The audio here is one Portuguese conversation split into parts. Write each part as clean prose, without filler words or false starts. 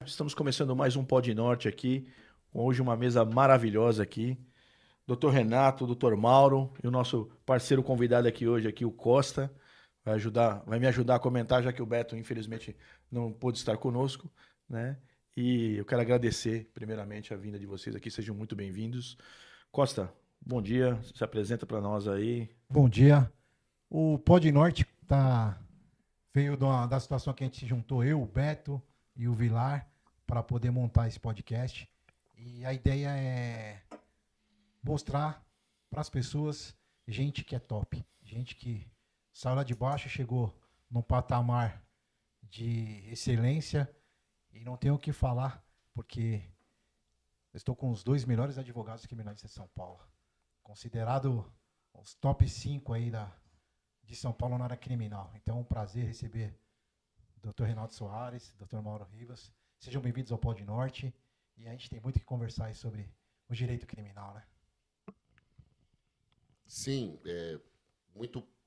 Estamos começando mais um Pod Norte aqui. Hoje uma mesa maravilhosa aqui. Dr. Renato, Dr. Mauro e o nosso parceiro convidado aqui hoje, aqui, o Costa, vai me ajudar a comentar, já que o Beto, infelizmente, não pôde estar conosco, né? E eu quero agradecer, primeiramente, a vinda de vocês aqui. Sejam muito bem-vindos. Costa, bom dia. Se apresenta para nós aí. Bom dia. O Pod Norte veio da situação que a gente se juntou, eu, o Beto e o Vilar, para poder montar esse podcast. E a ideia é mostrar para as pessoas gente que é top, gente que saiu lá de baixo, chegou num patamar de excelência e não tenho o que falar, porque eu estou com os 2 melhores advogados criminalistas de São Paulo, considerado os top 5 aí de São Paulo na área criminal. Então é um prazer receber o Dr. Renato Soares, Dr. Mauro Rivas. Sejam bem-vindos ao Pod Norte. E a gente tem muito que conversar aí sobre o direito criminal, né? Sim,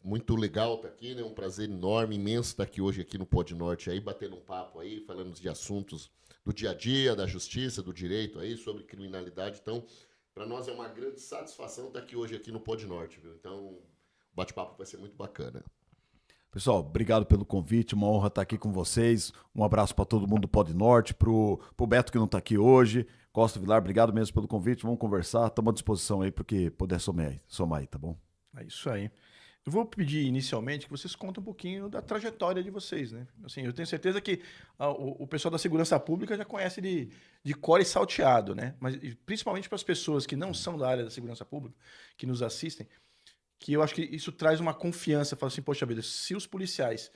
muito legal estar aqui, né? Um prazer enorme, imenso estar aqui hoje aqui no Pod Norte, aí, batendo um papo aí, falando de assuntos do dia a dia, da justiça, do direito aí, sobre criminalidade. Então, para nós é uma grande satisfação estar aqui hoje aqui no Pod Norte, viu? Então, o bate-papo vai ser muito bacana. Pessoal, obrigado pelo convite, uma honra estar aqui com vocês. Um abraço para todo mundo do Pod Norte, pro Beto que não está aqui hoje. Costa, Vilar, obrigado mesmo pelo convite. Vamos conversar, estamos à disposição aí para que puder somar aí, tá bom? É isso aí. Eu vou pedir inicialmente que vocês contem um pouquinho da trajetória de vocês, né? Assim, eu tenho certeza que o pessoal da segurança pública já conhece de cor e salteado, né? Mas principalmente para as pessoas que não são da área da segurança pública, que nos assistem, que eu acho que isso traz uma confiança. Fala assim, poxa vida, se os policiais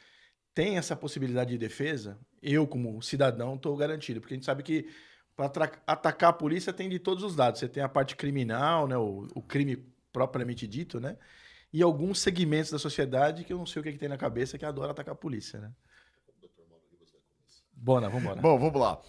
têm essa possibilidade de defesa, eu como cidadão estou garantido, porque a gente sabe que para atacar a polícia tem de todos os lados. Você tem a parte criminal, né, o crime propriamente dito, né? E alguns segmentos da sociedade que eu não sei o que tem na cabeça que adora atacar a polícia, né? Bora, vamos embora. Bom, vamos lá.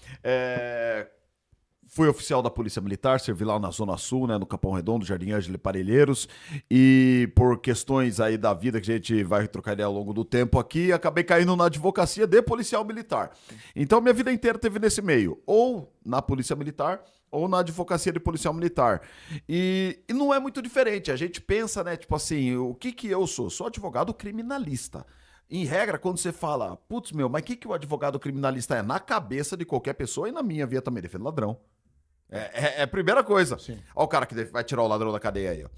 Fui oficial da Polícia Militar, servi lá na Zona Sul, né, no Capão Redondo, Jardim Ângelo e Parelheiros, e por questões aí da vida que a gente vai trocar ideia ao longo do tempo aqui, acabei caindo na advocacia de policial militar. Então minha vida inteira teve nesse meio, ou na Polícia Militar, ou na advocacia de policial militar. E não é muito diferente, a gente pensa, né, tipo assim, o que eu sou? Sou advogado criminalista. Em regra, quando você fala, putz, mas o que o advogado criminalista é? Na cabeça de qualquer pessoa, e na minha via também, defende ladrão. É a primeira coisa. Sim. Olha o cara que vai tirar o ladrão da cadeia aí. Ó.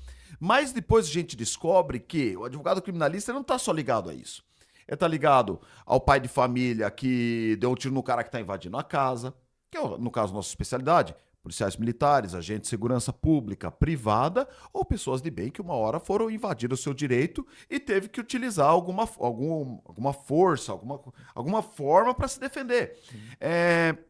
Mas depois a gente descobre que o advogado criminalista não está só ligado a isso. Ele está ligado ao pai de família que deu um tiro no cara que está invadindo a casa, que é, no caso, nossa especialidade. Policiais militares, agentes de segurança pública, privada, ou pessoas de bem que uma hora foram invadir o seu direito e teve que utilizar alguma força, alguma forma para se defender.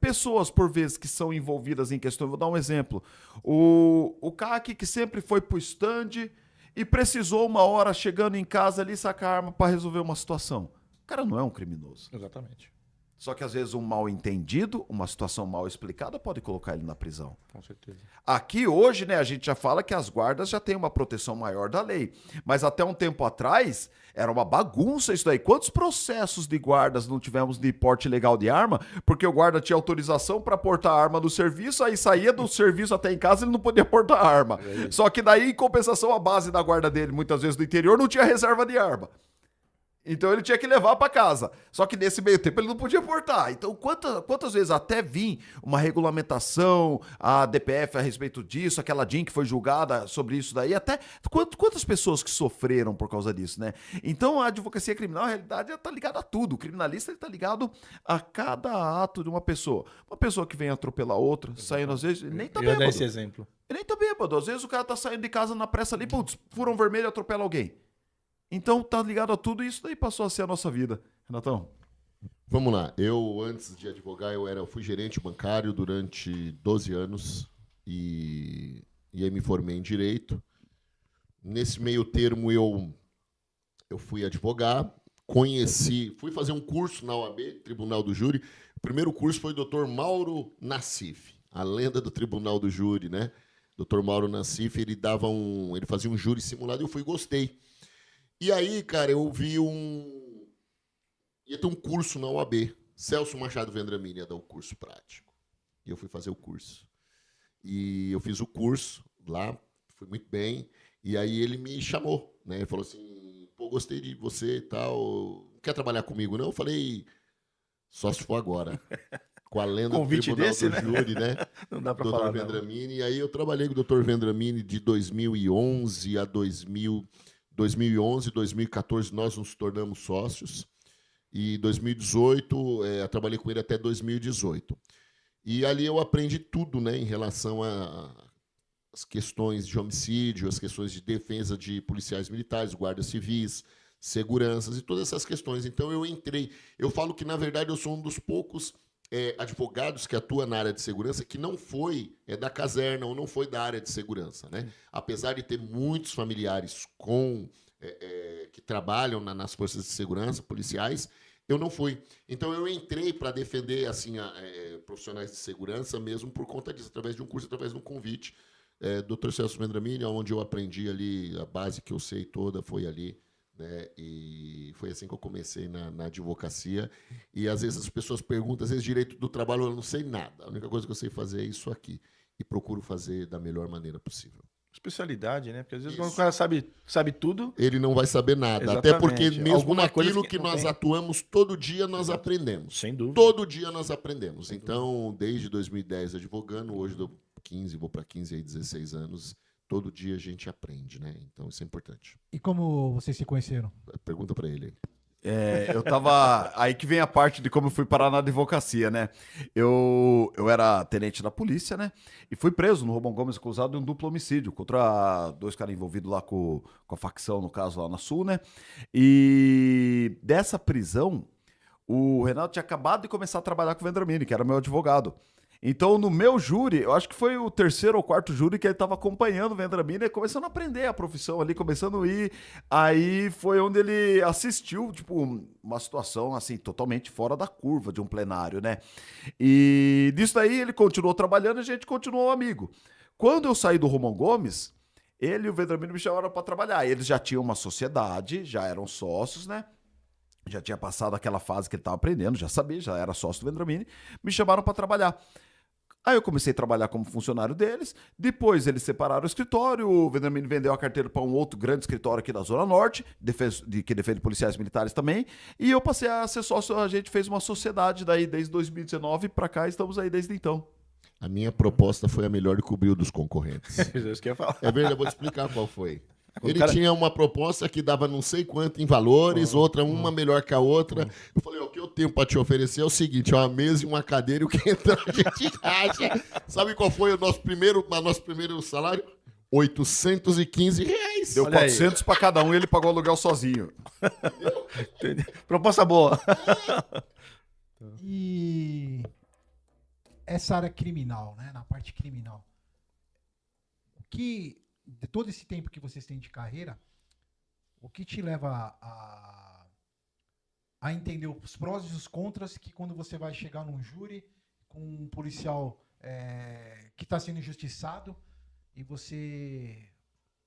Pessoas, por vezes, que são envolvidas em questões, vou dar um exemplo. O CAC que sempre foi pro stand e precisou uma hora chegando em casa ali sacar a arma para resolver uma situação. O cara não é um criminoso. Exatamente. Só que às vezes um mal entendido, uma situação mal explicada pode colocar ele na prisão. Com certeza. Aqui hoje, né, a gente já fala que as guardas já têm uma proteção maior da lei. Mas até um tempo atrás, era uma bagunça isso daí. Quantos processos de guardas não tivemos de porte legal de arma? Porque o guarda tinha autorização para portar a arma no serviço, aí saía do serviço até em casa, ele não podia portar a arma. Só que daí, em compensação, a base da guarda dele, muitas vezes do interior, não tinha reserva de arma. Então ele tinha que levar para casa. Só que nesse meio tempo ele não podia portar. Então quantas vezes até vir uma regulamentação, a DPF a respeito disso, aquela DIN que foi julgada sobre isso daí, até quantas pessoas que sofreram por causa disso, né? Então a advocacia criminal, na realidade, está ligada a tudo. O criminalista está ligado a cada ato de uma pessoa. Uma pessoa que vem atropelar outra, saindo às vezes, ele nem tá Eu ia dar bêbado. esse exemplo. Ele nem tá bêbado. Às vezes o cara tá saindo de casa na pressa ali, putz, fura um vermelho e atropela alguém. Então, tá ligado a tudo e isso daí passou a ser a nossa vida. Renatão? Vamos lá. Eu, antes de advogar, eu fui gerente bancário durante 12 anos e aí me formei em Direito. Nesse meio termo, eu fui advogar, fui fazer um curso na OAB, Tribunal do Júri. O primeiro curso foi o Dr. Mauro Nassif, a lenda do Tribunal do Júri, né? Dr. Mauro Nassif, ele fazia um júri simulado e eu gostei. E aí, cara, eu vi ia ter um curso na OAB Celso Machado Vendramini ia dar o curso prático. E eu fui fazer o curso. E eu fiz o curso lá, fui muito bem. E aí ele me chamou, né? Ele falou assim, pô, gostei de você e tal. Quer trabalhar comigo, não? Eu falei, só se for agora. Com a lenda Convite do Tribunal desse, do né? Júri, né? Não dá pra Dr. falar, não. Vendramini. E aí eu trabalhei com o Dr. Vendramini de 2011 a 2011, 2014 nós nos tornamos sócios. E 2018, eu trabalhei com ele até 2018. E ali eu aprendi tudo, né, em relação às questões de homicídio, as questões de defesa de policiais militares, guardas civis, seguranças e todas essas questões. Então eu entrei. Eu falo que, na verdade, eu sou um dos poucos advogados que atua na área de segurança que não foi da caserna ou não foi da área de segurança, né? Apesar de ter muitos familiares que trabalham nas forças de segurança, policiais, eu não fui. Então eu entrei para defender assim profissionais de segurança mesmo por conta disso, através de um curso, através de um convite. Dr. Celso Vendramini, onde eu aprendi ali, a base que eu sei toda foi ali. Né? E foi assim que eu comecei na advocacia. E às vezes as pessoas perguntam, às vezes direito do trabalho eu não sei nada. A única coisa que eu sei fazer é isso aqui. E procuro fazer da melhor maneira possível. Especialidade, né? Porque às vezes Isso. quando o cara sabe tudo, Ele não vai saber nada. Exatamente. Até porque mesmo Alguma coisa naquilo que que não nós tem. atuamos, todo dia nós aprendemos. sem dúvida. Todo dia nós aprendemos. Então, desde 2010 advogando, hoje dou 15, vou para 15 aí, 16 anos. Todo dia a gente aprende, né? Então isso é importante. E como vocês se conheceram? Pergunta para ele aí. Eu tava. Aí que vem a parte de como eu fui parar na advocacia, né? Eu era tenente da polícia, né? E fui preso no Romão Gomes acusado de um duplo homicídio contra 2 caras envolvidos lá com a facção, no caso, lá na Sul, né? E dessa prisão, o Renato tinha acabado de começar a trabalhar com o Vendramini, que era meu advogado. Então, no meu júri, eu acho que foi o 3º ou 4º júri que ele estava acompanhando o Vendramini, começando a aprender a profissão ali, começando a ir. Aí foi onde ele assistiu, tipo, uma situação, assim, totalmente fora da curva de um plenário, né? E disso daí ele continuou trabalhando e a gente continuou amigo. Quando eu saí do Romão Gomes, ele e o Vendramini me chamaram para trabalhar. Eles já tinham uma sociedade, já eram sócios, né? Já tinha passado aquela fase que ele estava aprendendo, já sabia, já era sócio do Vendramini. Me chamaram para trabalhar. Aí eu comecei a trabalhar como funcionário deles, depois eles separaram o escritório, o Vendramini vendeu a carteira para um outro grande escritório aqui da Zona Norte, que defende policiais militares também, e eu passei a ser sócio, a gente fez uma sociedade daí desde 2019 para cá, estamos aí desde então. A minha proposta foi a melhor de cobrir dos concorrentes. Isso que eu ia falar. É verdade, eu vou te explicar qual foi. O Ele cara- tinha uma proposta que dava não sei quanto em valores, outra uma melhor que a outra. Eu falei, ó, o que eu tenho para te oferecer é o seguinte, ó, uma mesa e uma cadeira e o que entrar a gente racha. Sabe qual foi o nosso primeiro salário? R$815. Deu Olha aí. 400 para cada um e ele pagou o aluguel sozinho. Proposta boa. E essa área criminal, né? Na parte criminal. O que, de todo esse tempo que vocês têm de carreira, o que te leva a entender os prós e os contras que quando você vai chegar num júri com um policial que está sendo injustiçado e você...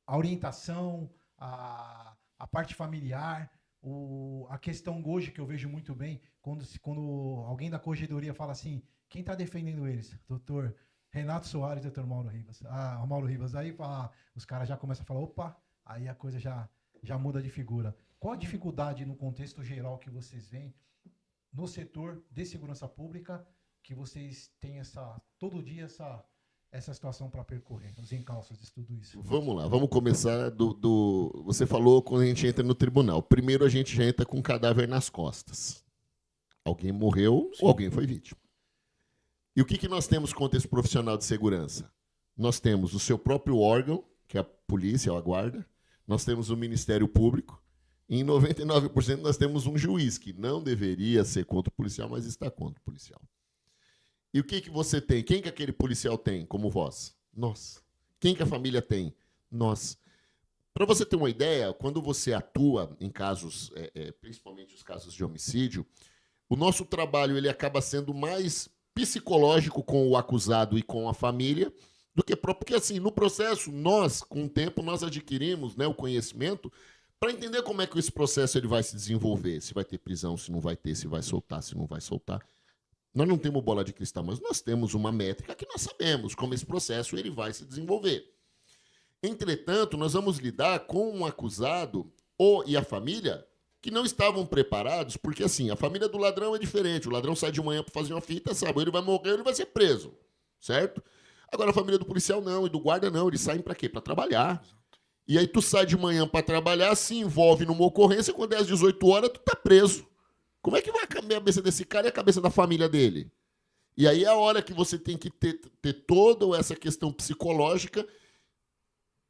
A orientação, a parte familiar, a questão hoje que eu vejo muito bem, quando alguém da corregedoria fala assim, quem está defendendo eles? Doutor Renato Soares, doutor Mauro Rivas. Mauro Rivas. Aí os caras já começam a falar, opa, aí a coisa já muda de figura. Qual a dificuldade no contexto geral que vocês veem no setor de segurança pública que vocês têm todo dia essa situação para percorrer, os encalços de tudo isso? Vamos lá, vamos começar Você falou quando a gente entra no tribunal. Primeiro a gente já entra com um cadáver nas costas. Alguém morreu ou alguém foi vítima. E o que nós temos contra esse profissional de segurança? Nós temos o seu próprio órgão, que é a polícia ou a guarda. Nós temos o Ministério Público. E em 99% nós temos um juiz, que não deveria ser contra o policial, mas está contra o policial. E o que você tem? Quem que aquele policial tem como voz? Nós. Quem que a família tem? Nós. Para você ter uma ideia, quando você atua em casos, principalmente os casos de homicídio, o nosso trabalho ele acaba sendo mais psicológico com o acusado e com a família do que próprio. Porque assim, no processo, nós, com o tempo, nós adquirimos, né, o conhecimento para entender como é que esse processo ele vai se desenvolver, se vai ter prisão, se não vai ter, se vai soltar, se não vai soltar. Nós não temos bola de cristal, mas nós temos uma métrica que nós sabemos como esse processo ele vai se desenvolver. Entretanto, nós vamos lidar com um acusado e a família que não estavam preparados, porque assim, a família do ladrão é diferente. O ladrão sai de manhã para fazer uma fita, sabe? Ele vai morrer, ele vai ser preso, certo? Agora a família do policial não, e do guarda não. Eles saem para quê? Para trabalhar. E aí tu sai de manhã para trabalhar, se envolve numa ocorrência, quando é às 18 horas, tu tá preso. Como é que vai a cabeça desse cara e a cabeça da família dele? E aí é a hora que você tem que ter toda essa questão psicológica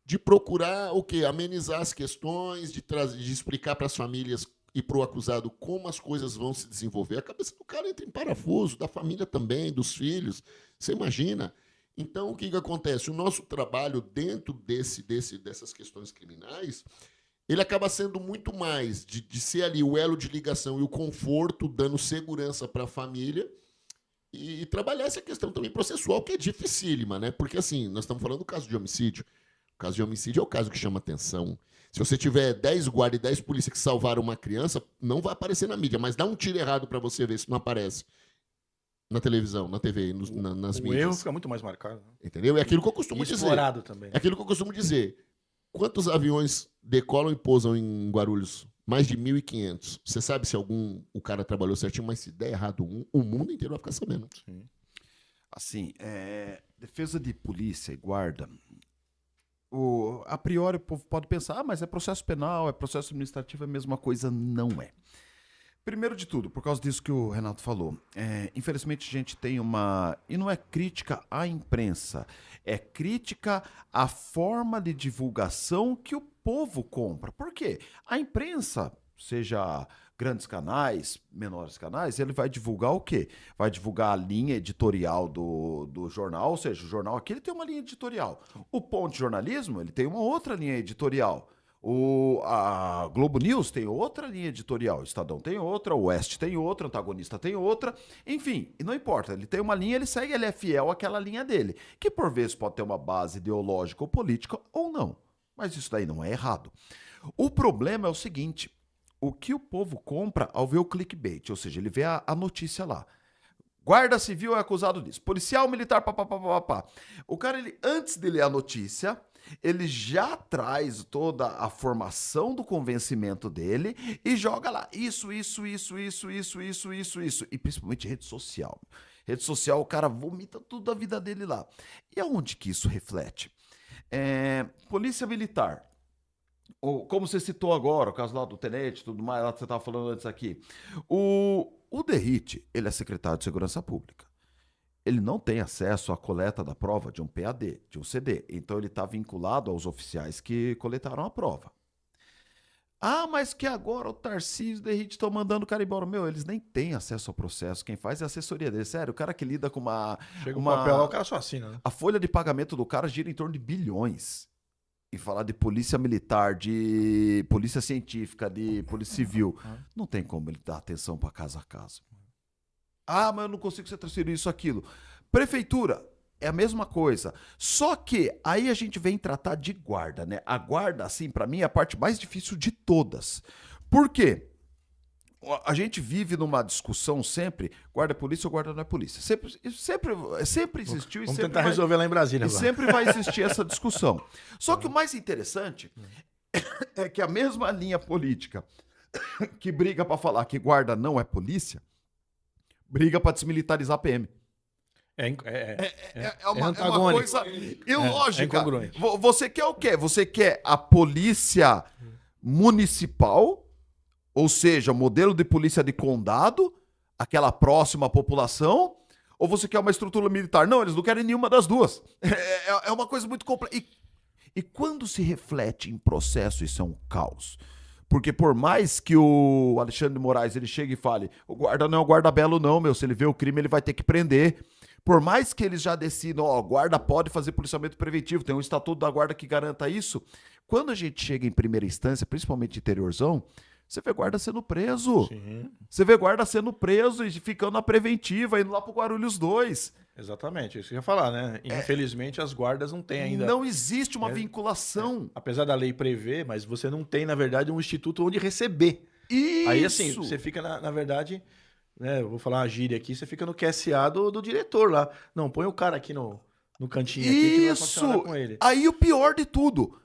de procurar o quê? Amenizar as questões, de explicar para as famílias e para o acusado como as coisas vão se desenvolver. A cabeça do cara entra em parafuso, da família também, dos filhos. Você imagina? Então, o que acontece? O nosso trabalho dentro dessas questões criminais, ele acaba sendo muito mais de ser ali o elo de ligação e o conforto, dando segurança para a família e trabalhar essa questão também processual, que é dificílima, né? Porque, assim, nós estamos falando do caso de homicídio. O caso de homicídio é o caso que chama atenção. Se você tiver 10 guardas e 10 polícias que salvaram uma criança, não vai aparecer na mídia, mas dá um tiro errado para você ver se não aparece na televisão, na TV, nas mídias. O erro fica muito mais marcado. Né? Entendeu? É aquilo que eu costumo dizer. Explorado também. É aquilo que eu costumo dizer. Quantos aviões decolam e pousam em Guarulhos? Mais de 1.500. Você sabe se o cara trabalhou certinho, mas se der errado o mundo inteiro vai ficar sabendo. Sim. Assim, defesa de polícia e guarda, a priori o povo pode pensar, mas é processo penal, é processo administrativo, é a mesma coisa. Não é. Primeiro de tudo, por causa disso que o Renato falou, infelizmente a gente tem e não é crítica à imprensa, é crítica à forma de divulgação que o povo compra. Por quê? A imprensa, seja grandes canais, menores canais, ele vai divulgar o quê? Vai divulgar a linha editorial do jornal, ou seja, o jornal aqui ele tem uma linha editorial. O Ponto Jornalismo, ele tem uma outra linha editorial. A Globo News tem outra linha editorial, o Estadão tem outra, o Oeste tem outra, o Antagonista tem outra, enfim, e não importa, ele tem uma linha, ele segue, ele é fiel àquela linha dele, que por vezes pode ter uma base ideológica ou política ou não, mas isso daí não é errado. O problema é o seguinte, o que o povo compra ao ver o clickbait, ou seja, ele vê a notícia lá. Guarda Civil é acusado disso, policial militar, papapá. O cara, antes de ler a notícia, ele já traz toda a formação do convencimento dele e joga lá isso. E principalmente rede social. Rede social, o cara vomita tudo da vida dele lá. E aonde que isso reflete? Polícia Militar. Como você citou agora, o caso lá do tenente, tudo mais, lá que você estava falando antes aqui. O Derrite, ele é secretário de Segurança Pública. Ele não tem acesso à coleta da prova de um PAD, de um CD. Então ele está vinculado aos oficiais que coletaram a prova. Ah, mas que agora o Tarcísio e o Derrite estão mandando o cara embora. Meu, eles nem têm acesso ao processo. Quem faz é a assessoria dele. Sério, o cara que lida com uma... Chega um papel lá, o cara só assina, né? A folha de pagamento do cara gira em torno de bilhões. E falar de polícia militar, de polícia científica, de polícia civil. Não tem como ele dar atenção para caso a caso. Ah, mas eu não consigo ser transferido isso, aquilo. Prefeitura, é a mesma coisa. Só que aí a gente vem tratar de guarda, né? A guarda, assim, pra mim, é a parte mais difícil de todas. Por quê? A gente vive numa discussão sempre, guarda é polícia ou guarda não é polícia. Sempre existiu. Vamos tentar resolver lá em Brasília. E sempre vai existir essa discussão. Só que o mais interessante é que a mesma linha política que briga pra falar que guarda não é polícia, briga pra desmilitarizar a PM. É uma coisa ilógica. É incongruente. Você quer o quê? Você quer a polícia municipal, ou seja, modelo de polícia de condado, aquela próxima à população, ou você quer uma estrutura militar? Não, eles não querem nenhuma das duas. É uma coisa muito complexa. E quando se reflete em processo, isso é um caos. Porque por mais que o Alexandre de Moraes ele chegue e fale, o guarda não é o guarda belo não, meu, se ele vê o crime ele vai ter que prender. Por mais que eles já decidam, ó, guarda pode fazer policiamento preventivo, tem um estatuto da guarda que garanta isso. Quando a gente chega em primeira instância, principalmente interiorzão, você vê guarda sendo preso. Sim. Você vê guarda sendo preso e ficando na preventiva, indo lá pro Guarulhos 2. Exatamente, isso que eu ia falar, né? Infelizmente, as guardas não têm ainda. Não existe uma É, vinculação. Apesar da lei prever, mas você não tem, na verdade, um instituto onde receber. Isso! Aí, assim, você fica, na verdade, né? Eu vou falar uma gíria aqui, você fica no QSA do diretor lá. Não, põe o cara aqui no cantinho aqui que não vai acontecer nada com ele. Aí o pior de tudo.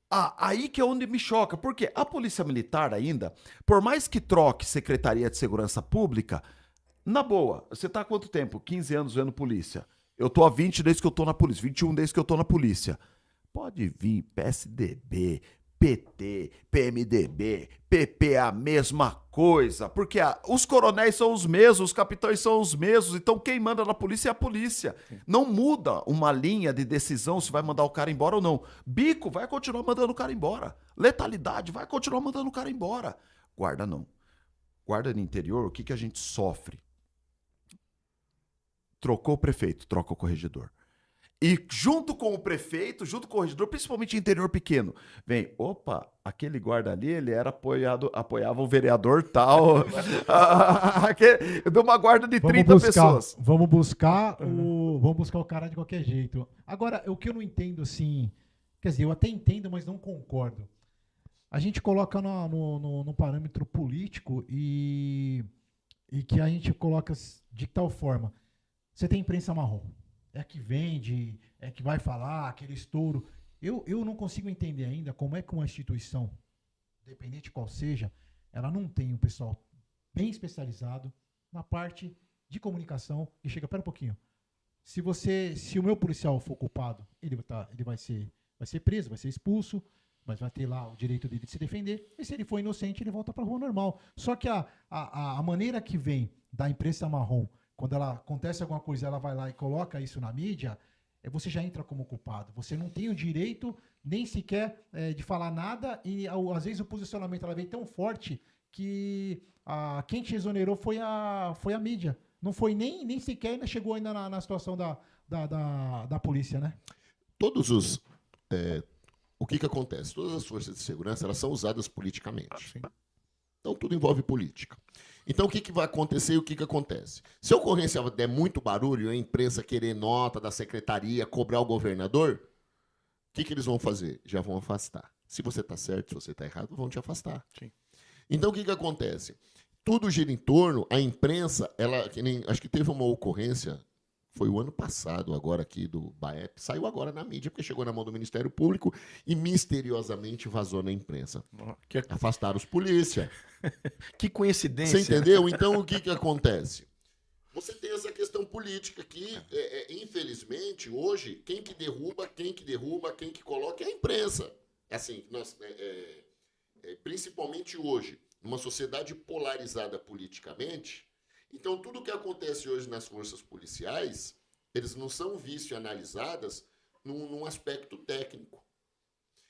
Aí que é onde me choca. Porque a Polícia Militar ainda, por mais que troque Secretaria de Segurança Pública, na boa, você tá há quanto tempo? 15 anos vendo polícia. Eu tô há 20 desde que eu tô na polícia, 21 desde que eu tô na polícia. Pode vir PSDB, PT, PMDB, PP, a mesma coisa. Porque os coronéis são os mesmos, os capitães são os mesmos. Então quem manda na polícia é a polícia. Não muda uma linha de decisão se vai mandar o cara embora ou não. Bico vai continuar mandando o cara embora. Letalidade vai continuar mandando o cara embora. Guarda não. Guarda no interior, o que a gente sofre? Trocou o prefeito, troca o corregedor. E junto com o prefeito, junto com o corregedor, principalmente interior pequeno, vem, opa, aquele guarda ali, ele era apoiava o vereador tal, de uma guarda de 30 pessoas. Vamos buscar o cara de qualquer jeito. Agora, o que eu não entendo, assim, quer dizer, eu até entendo, mas não concordo. A gente coloca no parâmetro político e que a gente coloca de tal forma. Você tem imprensa marrom. É que vende, é que vai falar, aquele estouro. Eu não consigo entender ainda como é que uma instituição, independente qual seja, ela não tem um pessoal bem especializado na parte de comunicação e chega, pera um pouquinho. Se o meu policial for culpado, ele vai ser preso, vai ser expulso, mas vai ter lá o direito dele de se defender. E se ele for inocente, ele volta para a rua normal. Só que a maneira que vem da imprensa marrom, quando acontece alguma coisa, ela vai lá e coloca isso na mídia, você já entra como culpado. Você não tem o direito nem sequer de falar nada e às vezes o posicionamento ela vem tão forte que quem te exonerou foi a mídia. Não foi nem sequer, ainda chegou ainda na situação da polícia, né? O que acontece? Todas as forças de segurança elas são usadas politicamente. Então tudo envolve política. Então o que vai acontecer e o que acontece? Se a ocorrência der muito barulho, a imprensa querer nota da secretaria, cobrar o governador, o que eles vão fazer? Já vão afastar. Se você está certo, se você está errado, vão te afastar. Sim. Então o que acontece? Tudo gira em torno, a imprensa, acho que teve uma ocorrência, foi o ano passado, agora aqui do BAEP, saiu agora na mídia, porque chegou na mão do Ministério Público e misteriosamente vazou na imprensa. Afastaram os polícia. Que coincidência. Você entendeu? Então, o que acontece? Você tem essa questão política que, infelizmente, hoje, quem que derruba, quem que coloca é a imprensa. Assim, principalmente hoje, numa sociedade polarizada politicamente, então tudo que acontece hoje nas forças policiais, eles não são vistos e analisadas num aspecto técnico.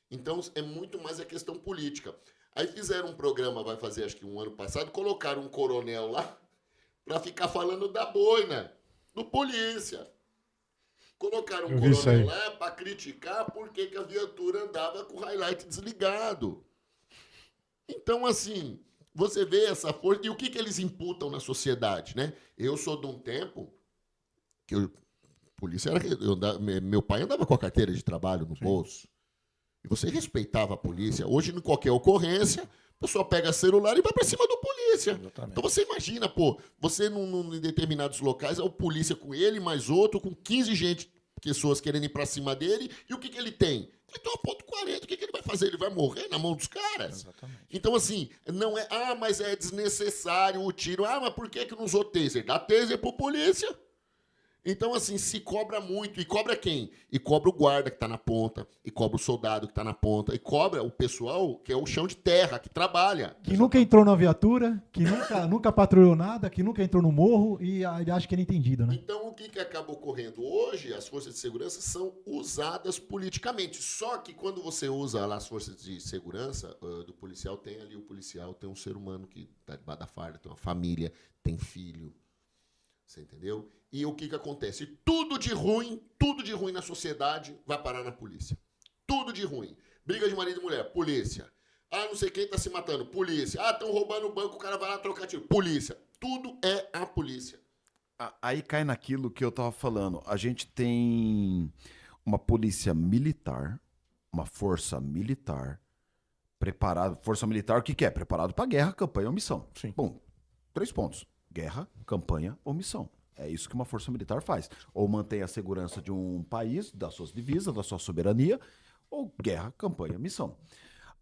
Então, é muito mais a questão política. Aí fizeram um programa, vai fazer acho que um ano passado, colocaram um coronel lá para ficar falando da boina, do polícia. Colocaram um coronel lá para criticar por que a viatura andava com o highlight desligado. Então, assim, você vê essa força. E o que eles imputam na sociedade, né? Eu sou de um tempo que polícia era... meu pai andava com a carteira de trabalho no bolso. E você respeitava a polícia. Hoje, em qualquer ocorrência, a pessoa pega celular e vai para cima do polícia. Exatamente. Então você imagina, você em determinados locais, é o polícia com ele, mais outro, com 15 pessoas querendo ir para cima dele, e o que ele tem? Ele tem uma .40, o que ele vai fazer? Ele vai morrer na mão dos caras? Exatamente. Então, assim, não é, mas é desnecessário o tiro. Mas por que não usou taser? Dá taser pro polícia. Então, assim, se cobra muito. E cobra quem? E cobra o guarda que está na ponta, e cobra o soldado que está na ponta, e cobra o pessoal que é o chão de terra, que trabalha. Que nunca entrou na viatura, que nunca patrulhou nada, que nunca entrou no morro, e ele acha que ele é entendido, né? Então, o que acaba ocorrendo hoje? As forças de segurança são usadas politicamente. Só que quando você usa lá as forças de segurança do policial, tem ali o policial, tem um ser humano que está debaixo da farda, tem uma família, tem filho. Você entendeu? E o que acontece? Tudo de ruim na sociedade vai parar na polícia. Tudo de ruim. Briga de marido e mulher, polícia. Não sei quem tá se matando, polícia. Estão roubando o banco, o cara vai lá trocar tiro, polícia. Tudo é a polícia. Aí cai naquilo que eu tava falando. A gente tem uma polícia militar, uma força militar preparada. Força militar, o que é? Preparado para guerra, campanha ou missão. Sim. Bom, 3 pontos: guerra, campanha ou missão. É isso que uma força militar faz. Ou mantém a segurança de um país, das suas divisas, da sua soberania, ou guerra, campanha, missão.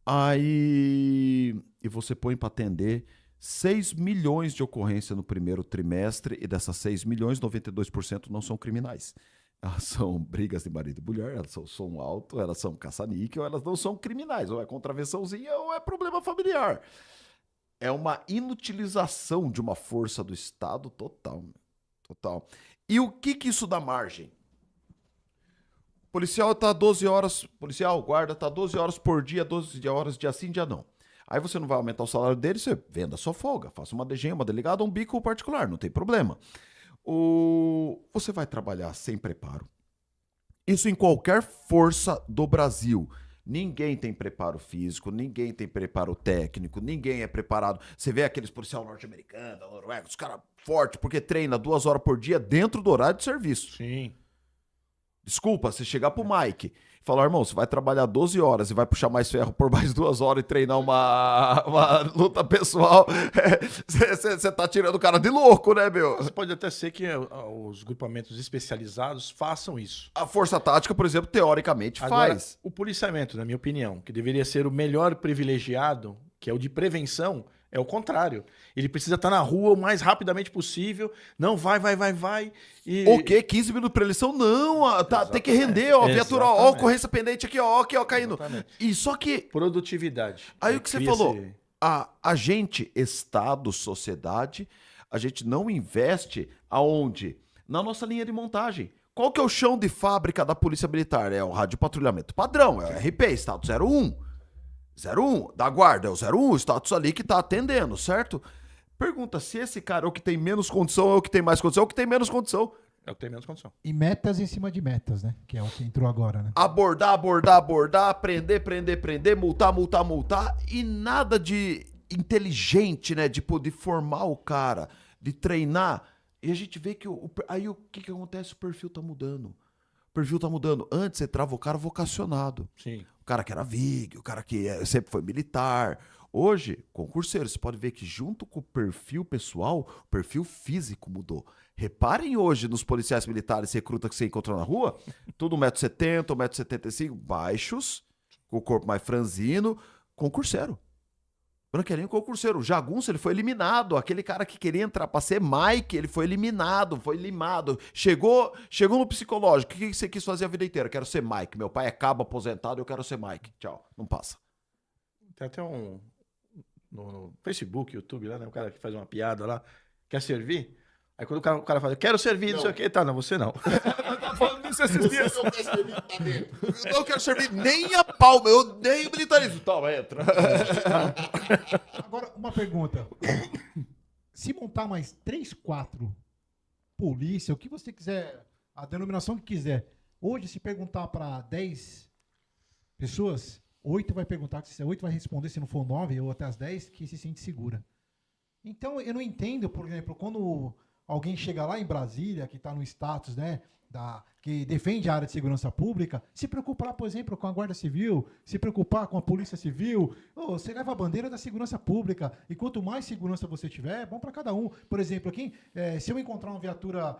Aí, e você põe para atender 6 milhões de ocorrências no primeiro trimestre, e dessas 6 milhões, 92% não são criminais. Elas são brigas de marido e mulher, elas são som alto, elas são caça-níquel, elas não são criminais, ou é contravençãozinha ou é problema familiar. É uma inutilização de uma força do Estado total. Total. E o que isso dá margem? Policial tá 12 horas, policial, guarda, tá 12 horas por dia, 12 horas dia sim, dia não. Aí você não vai aumentar o salário dele, você venda a sua folga, faça uma DG, uma delegada, um bico particular, não tem problema. Você vai trabalhar sem preparo. Isso em qualquer força do Brasil. Ninguém tem preparo físico, ninguém tem preparo técnico, ninguém é preparado. Você vê aqueles policial norte-americanos, da Noruega, os caras fortes, porque treina 2 horas por dia dentro do horário de serviço. Sim. Desculpa, você chegar pro Mike e falar, irmão, você vai trabalhar 12 horas e vai puxar mais ferro por mais 2 horas e treinar uma luta pessoal, você tá tirando o cara de louco, né, meu? Mas pode até ser que os grupamentos especializados façam isso. A força tática, por exemplo, teoricamente Agora, faz. o policiamento, na minha opinião, que deveria ser o melhor privilegiado, que é o de prevenção, é o contrário. Ele precisa estar na rua o mais rapidamente possível. Não, vai. E... O quê? 15 minutos pra eleição? Não, tem que render, ó. Viatura, ó, Exatamente. ocorrência pendente aqui, ó, caindo. Exatamente. E só que Produtividade. aí o que você Cria-se- falou, a gente, Estado, sociedade, a gente não investe aonde? Na nossa linha de montagem. Qual que é o chão de fábrica da Polícia Militar? É o rádio patrulhamento padrão, é o RP, status 01. 01, da guarda, é o 01, o status ali que tá atendendo, certo? Pergunta se esse cara é o que tem menos condição, é o que tem mais condição, é o que tem menos condição. É o que tem menos condição. E metas em cima de metas, né? Que é o que entrou agora, né? Abordar, prender, multar, e nada de inteligente, né? De poder formar o cara, de treinar. E a gente vê que aí o que acontece? O perfil tá mudando. O perfil tá mudando. Antes você trava o cara vocacionado. Sim. O cara que era VIG, o cara que sempre foi militar. Hoje, concurseiro, você pode ver que junto com o perfil pessoal, o perfil físico mudou. Reparem hoje nos policiais militares recruta que você encontra na rua, tudo 1,70m, 1,75m, baixos, com o corpo mais franzino, concurseiro. Branquelinho concurseiro. O Jagunço, ele foi eliminado. Aquele cara que queria entrar pra ser Mike, ele foi eliminado, foi limado. Chegou no psicológico. O que você quis fazer a vida inteira? Quero ser Mike. Meu pai é cabo aposentado, eu quero ser Mike. Tchau. Não passa. Tem até no Facebook, YouTube, lá, né? O cara que faz uma piada lá, quer servir. Aí quando o cara fala, eu quero servir, não sei o quê. Tá, não, você não. Tá falando isso esses dias. Você não quer servir, tá dentro. Eu não quero servir nem a palma, eu odeio militarismo. Toma, entra. Agora, uma pergunta. Se montar mais 3, 4 polícia, o que você quiser, a denominação que quiser, hoje, se perguntar para 10 pessoas, 8 vai perguntar, 8 vai responder, se não for 9 ou até as 10, que se sente segura. Então, eu não entendo, por exemplo, quando alguém chega lá em Brasília, que está no status, né, que defende a área de segurança pública, se preocupar, por exemplo, com a Guarda Civil, se preocupar com a Polícia Civil, você leva a bandeira da segurança pública, e quanto mais segurança você tiver, é bom para cada um. Por exemplo, aqui, se eu encontrar uma viatura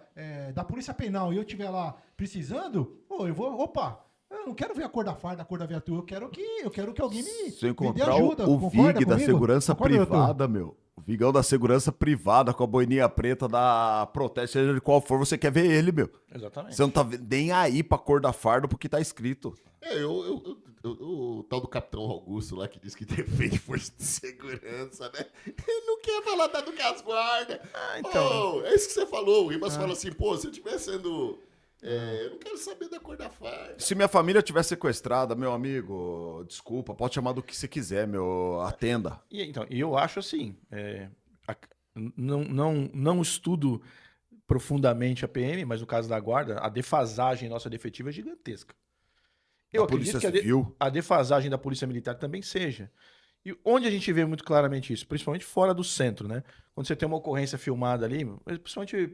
da Polícia Penal e eu estiver lá precisando, eu não quero ver a cor da farda, a cor da viatura, eu quero que alguém me Se eu dê encontrar ajuda. o Concorda VIG da comigo? segurança Concorda, doutor? privada, meu. O Vigão da segurança privada com a boininha preta da Proteste, seja de qual for, você quer ver ele, meu. Exatamente. Você não tá nem aí pra cor da farda porque tá escrito. O tal do Capitão Augusto lá que diz que defende força de segurança, né? Ele não quer falar nada do que as guardas. então. É isso que você falou. O Ribas fala assim, pô, se eu estiver sendo... eu não quero saber da cor da farda. Se minha família tiver sequestrada, meu amigo, desculpa, pode chamar do que você quiser, meu, atenda. E eu acho assim, não estudo profundamente a PM, mas no caso da guarda, a defasagem nossa de efetivo é gigantesca. Eu A acredito Polícia que Civil. a defasagem da Polícia Militar também seja. E onde a gente vê muito claramente isso? Principalmente fora do centro, né? Quando você tem uma ocorrência filmada ali, principalmente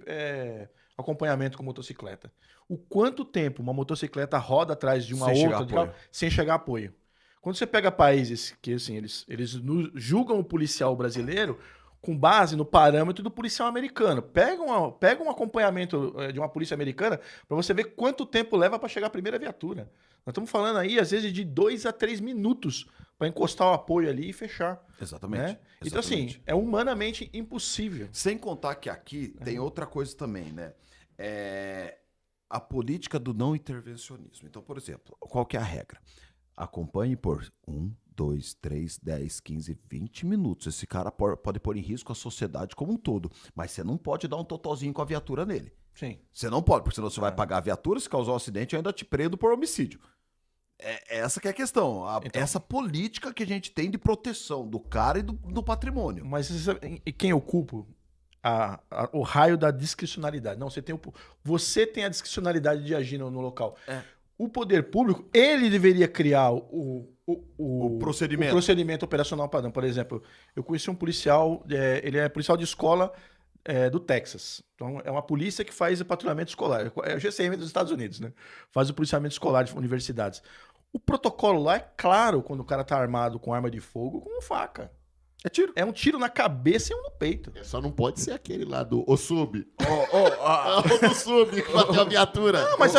acompanhamento com motocicleta. O quanto tempo uma motocicleta roda atrás de uma Sem chegar outra de carro, apoio. sem chegar apoio. Quando você pega países que assim, eles julgam o policial brasileiro com base no parâmetro do policial americano. Pega um acompanhamento de uma polícia americana para você ver quanto tempo leva para chegar a primeira viatura. Nós estamos falando aí, às vezes, de 2 a 3 minutos para encostar o apoio ali e fechar. Exatamente. Né? Então, Exatamente. assim, é humanamente impossível. Sem contar que aqui tem outra coisa também, né? A política do não intervencionismo. Então, por exemplo, qual que é a regra? Acompanhe por 1, 2, 3, 10, 15, 20 minutos. Esse cara pode pôr em risco a sociedade como um todo. Mas você não pode dar um totozinho com a viatura nele. Sim. Você não pode, porque senão você vai pagar a viatura, se causar um acidente, eu ainda te prendo por homicídio. Essa que é a questão. Então- essa política que a gente tem de proteção do cara e do patrimônio. Mas e quem eu culpo? O raio da discricionalidade. Não, você tem a discricionalidade de agir no local. O poder público, ele deveria criar o procedimento operacional padrão. Por exemplo, eu conheci um policial, ele é policial de escola do Texas. Então, é uma polícia que faz o patrulhamento escolar. É o GCM dos Estados Unidos, né? Faz o policiamento escolar de universidades. O protocolo lá é claro quando o cara tá armado com arma de fogo ou com faca. É tiro. É um tiro na cabeça e um no peito. Só não pode ser aquele lá do O Sub. Oh, O do Sub que bateu a viatura. Não, mas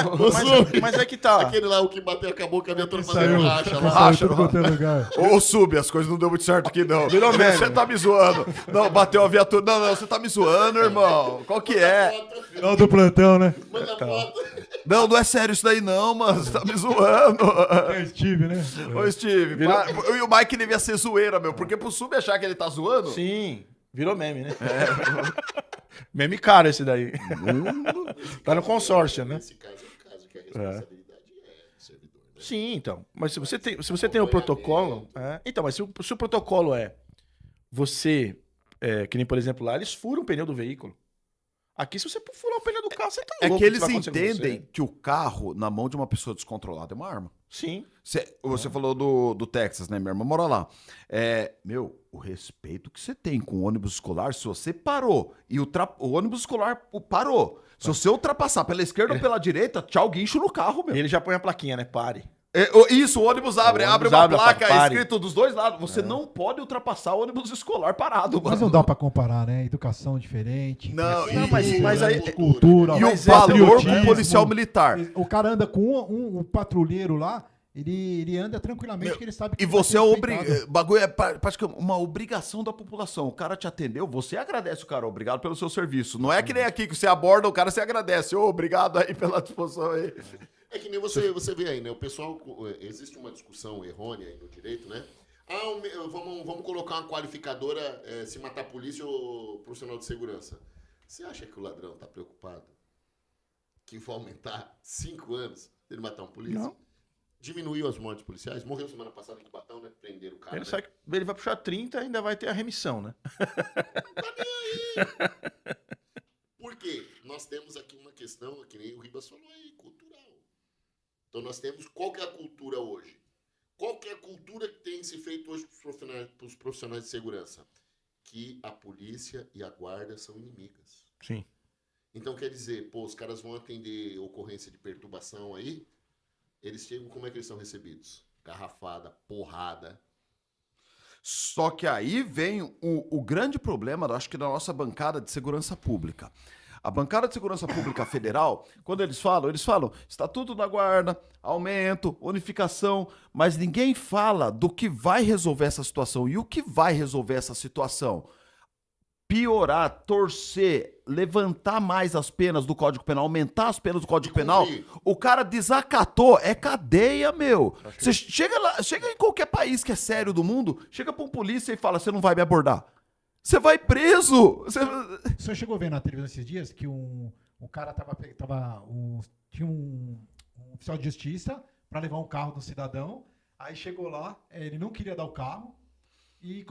é que tá. Aquele lá, o que bateu, acabou com a viatura Saiu. fazendo racha lá. Racha, Tudo quanto é lugar. Ô, Sub, as coisas não deu muito certo aqui, não. Virou meme. Você tá me zoando. Não, bateu a viatura. Não, você tá me zoando, irmão. Qual que é? Final do plantão, né? Manda foto. Não é sério isso daí, não, mano. Você tá me zoando. É Steve, né? Ô, Steve, e o Mike devia ser zoeira, meu. Porque pro Sub achar que ele tá zoando. Sim, virou meme, né? Meme caro esse daí. Tá no consórcio, né? Nesse caso é um caso que a responsabilidade é do servidor. Né? Sim, então. Mas se você tem o protocolo. Então, mas se o protocolo é você. Que nem, por exemplo, lá, eles furam o pneu do veículo. Aqui, se você furar o pneu do carro, você tá É louco. que eles vai acontecer com entendem você. que o carro, na mão de uma pessoa descontrolada, é uma arma. Sim. Você falou do Texas, né? Minha irmã mora lá. O respeito que você tem com o ônibus escolar, se você parou e o ônibus escolar parou, se você ultrapassar pela esquerda ou pela direita, tchau, guincho no carro, meu. E ele já põe a plaquinha, né? Pare. Isso, o ônibus abre uma abre, placa pare. escrito dos dois lados. Você não pode ultrapassar o ônibus escolar parado, Mas mano. não dá pra comparar, né? Educação diferente. Não, mas aí- Cultura. E o mas valor com o patriotismo. policial militar. O cara anda com um patrulheiro lá, ele anda tranquilamente, que ele sabe que E vai você ser é respeitado. bagulho é praticamente uma obrigação da população. O cara te atendeu, você agradece o cara, obrigado pelo seu serviço. Não é que nem aqui que você aborda o cara, você agradece. Obrigado aí pela disposição aí. É que nem você vê aí, né? O pessoal. Existe uma discussão errônea aí no direito, né? Vamos colocar uma qualificadora se matar polícia ou profissional de segurança. Você acha que o ladrão tá preocupado que vai aumentar 5 anos ele matar um polícia? Não. Diminuiu as mortes policiais. Morreu semana passada em Cubatão, né? Prenderam o cara. Ele, né? ele vai puxar 30 e ainda vai ter a remissão, né? Por quê? Nós temos aqui uma questão, que nem o Ribas falou aí, cultural. Então nós temos, qual que é a cultura hoje? Qual que é a cultura que tem se feito hoje para os profissionais de segurança? Que a polícia e a guarda são inimigas. Sim. Então quer dizer, os caras vão atender ocorrência de perturbação aí, eles chegam, como é que eles são recebidos? Garrafada, porrada. Só que aí vem o grande problema, eu acho que da nossa bancada de segurança pública. A bancada de segurança pública federal, quando eles falam estatuto da guarda, aumento, unificação, mas ninguém fala do que vai resolver essa situação. E o que vai resolver essa situação? Piorar, torcer, levantar mais as penas do Código Penal, aumentar as penas do Código Penal. O cara desacatou, é cadeia, meu. Você chega em qualquer país que é sério do mundo, chega pra um polícia e fala, você não vai me abordar. Você vai preso. O senhor chegou a ver na televisão esses dias que um cara tinha um oficial de justiça para levar um carro do cidadão, aí chegou lá, ele não queria dar o carro, e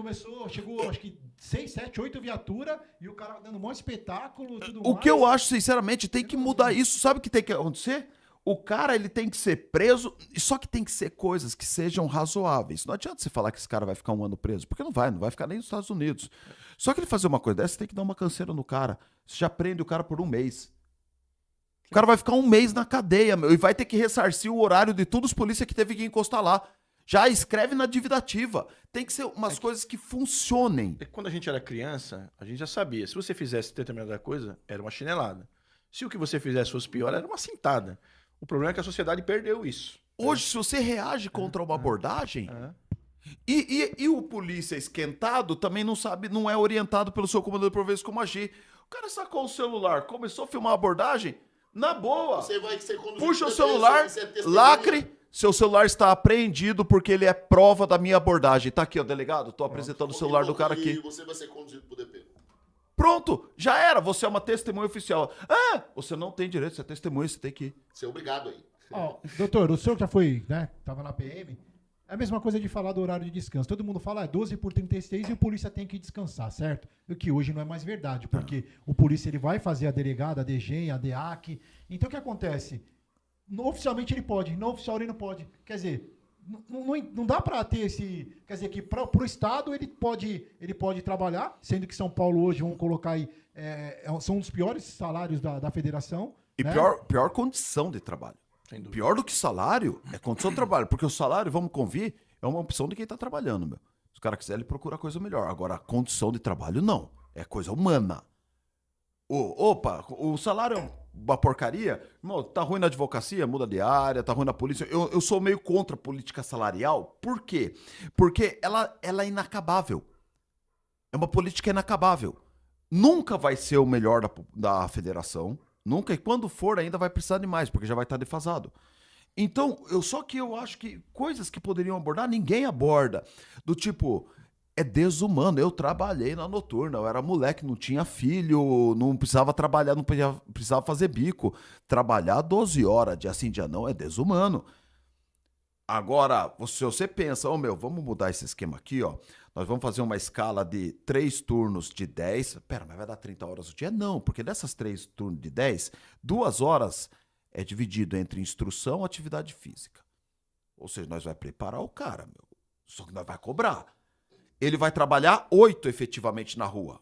chegou acho que 6, 7, 8 viaturas, e o cara dando um monte de espetáculo, tudo O mais. que eu acho, sinceramente, tem que mudar isso. Sabe o que tem que acontecer? O cara, ele tem que ser preso, só que tem que ser coisas que sejam razoáveis. Não adianta você falar que esse cara vai ficar 1 ano preso, porque não vai ficar nem nos Estados Unidos. Só que ele fazer uma coisa dessa, você tem que dar uma canseira no cara. Você já prende o cara por 1 mês. O cara vai ficar 1 mês na cadeia, meu, e vai ter que ressarcir o horário de todos os polícias que teve que encostar lá. Já escreve na dívida ativa. Tem que ser umas coisas que funcionem. Quando a gente era criança, a gente já sabia. Se você fizesse determinada coisa, era uma chinelada. Se o que você fizesse fosse pior, era uma cintada. O problema é que a sociedade perdeu isso. Hoje, se você reage contra uma abordagem, e o polícia esquentado também não sabe, não é orientado pelo seu comandante por vezes como agir. O cara sacou o celular, começou a filmar a abordagem, na boa. Você vai ser conduzido Puxa o preso, celular, você é testemunha. lacre, seu celular está apreendido porque ele é prova da minha abordagem. Tá aqui, ó, delegado, tô apresentando o celular do cara E aqui. você vai ser conduzido pro DP. Pronto, já era, você é uma testemunha oficial. Ah, você não tem direito, você é testemunha, você tem que ir. Você é obrigado aí. Ó, doutor, o senhor já foi, né? Tava na PM. É a mesma coisa de falar do horário de descanso. Todo mundo fala 12 por 36 e o polícia tem que descansar, certo? O que hoje não é mais verdade, porque o polícia ele vai fazer a delegada, a DGEM, a DEAC. Então o que acontece? Oficialmente ele pode, não oficial ele não pode. Quer dizer, não dá para ter esse... Quer dizer, que para o Estado ele pode trabalhar, sendo que São Paulo hoje, vamos colocar aí, são um dos piores salários da federação. E né? pior condição de trabalho. Pior do que salário é condição de trabalho. Porque o salário, vamos convir, é uma opção de quem tá trabalhando, meu. Se o cara quiser, ele procura coisa melhor. Agora, a condição de trabalho, não. É coisa humana. O salário é uma porcaria. Irmão, tá ruim na advocacia, muda de área, tá ruim na polícia. Eu sou meio contra a política salarial. Por quê? Porque ela é inacabável. É uma política inacabável. Nunca vai ser o melhor da federação. Nunca, e quando for, ainda vai precisar de mais, porque já vai estar defasado. Então, só que eu acho que coisas que poderiam abordar, ninguém aborda. Do tipo, é desumano. Eu trabalhei na noturna, eu era moleque, não tinha filho, não precisava trabalhar, não precisava fazer bico. Trabalhar 12 horas, dia sim, dia não, é desumano. Agora, se você pensa, vamos mudar esse esquema aqui, ó. Nós vamos fazer uma escala de 3 turnos de 10. Pera, mas vai dar 30 horas o dia? Não, porque dessas 3 turnos de 10, 2 horas é dividido entre instrução e atividade física. Ou seja, nós vai preparar o cara, meu. Só que nós vai cobrar. Ele vai trabalhar 8 efetivamente na rua.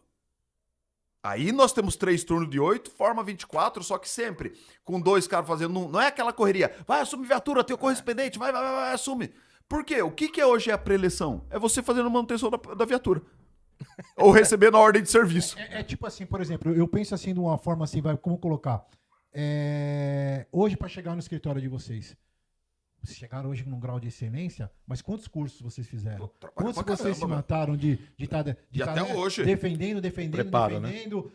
Aí nós temos 3 turnos de 8, forma 24, só que sempre com 2 caras fazendo... Não é aquela correria. Vai, assume viatura, tem o correspondente, vai, assume. Por quê? O que hoje é a pré-eleição? É você fazendo manutenção da viatura. Ou recebendo a ordem de serviço. É tipo assim, por exemplo, eu penso assim de uma forma assim, como colocar? Hoje, para chegar no escritório de vocês chegaram hoje num grau de excelência, mas quantos cursos vocês fizeram? Quantos vocês se mataram de até hoje. Defendendo, Preparo, defendendo,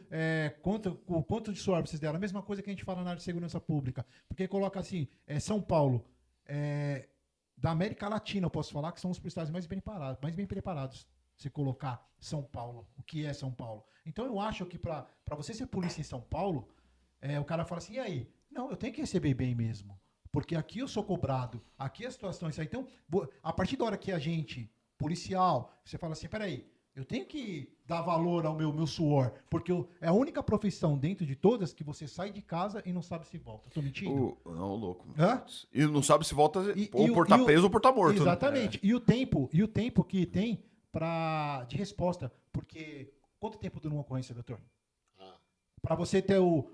quanto de suor vocês deram? A mesma coisa que a gente fala na área de segurança pública. Porque coloca assim, São Paulo, da América Latina, eu posso falar que são os policiais mais bem preparados. Se colocar São Paulo, o que é São Paulo. Então eu acho que para você ser polícia em São Paulo, o cara fala assim, e aí? Não, eu tenho que receber bem mesmo. Porque aqui eu sou cobrado, aqui a situação é isso aí. Então, a partir da hora que a gente, policial, você fala assim, peraí, eu tenho que dar valor ao meu suor, porque é a única profissão dentro de todas que você sai de casa e não sabe se volta. Tô mentindo? Não, louco. Hã? E não sabe se volta ou por estar preso ou por estar morto. Exatamente. Né? E o tempo que tem de resposta, porque quanto tempo dura uma ocorrência, doutor? Para você ter o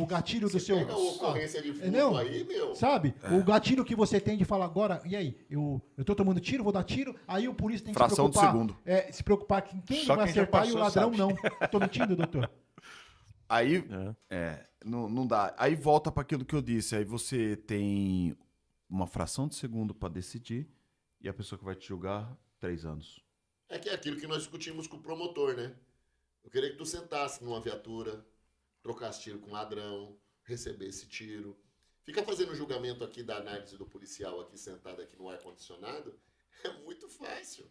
gatilho do seu... Pega a ocorrência de furto aí, meu. Sabe? O gatilho que você tem de falar agora, e aí? Eu tô tomando tiro, vou dar tiro, aí o polícia tem que Fração se preocupar... de segundo. Se preocupar com quem Só vai quem já acertar passou, e o ladrão sabe. não. Tô mentindo, doutor? Aí, não dá. Aí volta para aquilo que eu disse. Aí você tem uma fração de segundo para decidir e a pessoa que vai te julgar, 3 anos. É que é aquilo que nós discutimos com o promotor, né? Eu queria que tu sentasse numa viatura, trocasse tiro com ladrão, recebesse tiro. Fica fazendo julgamento aqui da análise do policial aqui sentado aqui no ar-condicionado. É muito fácil.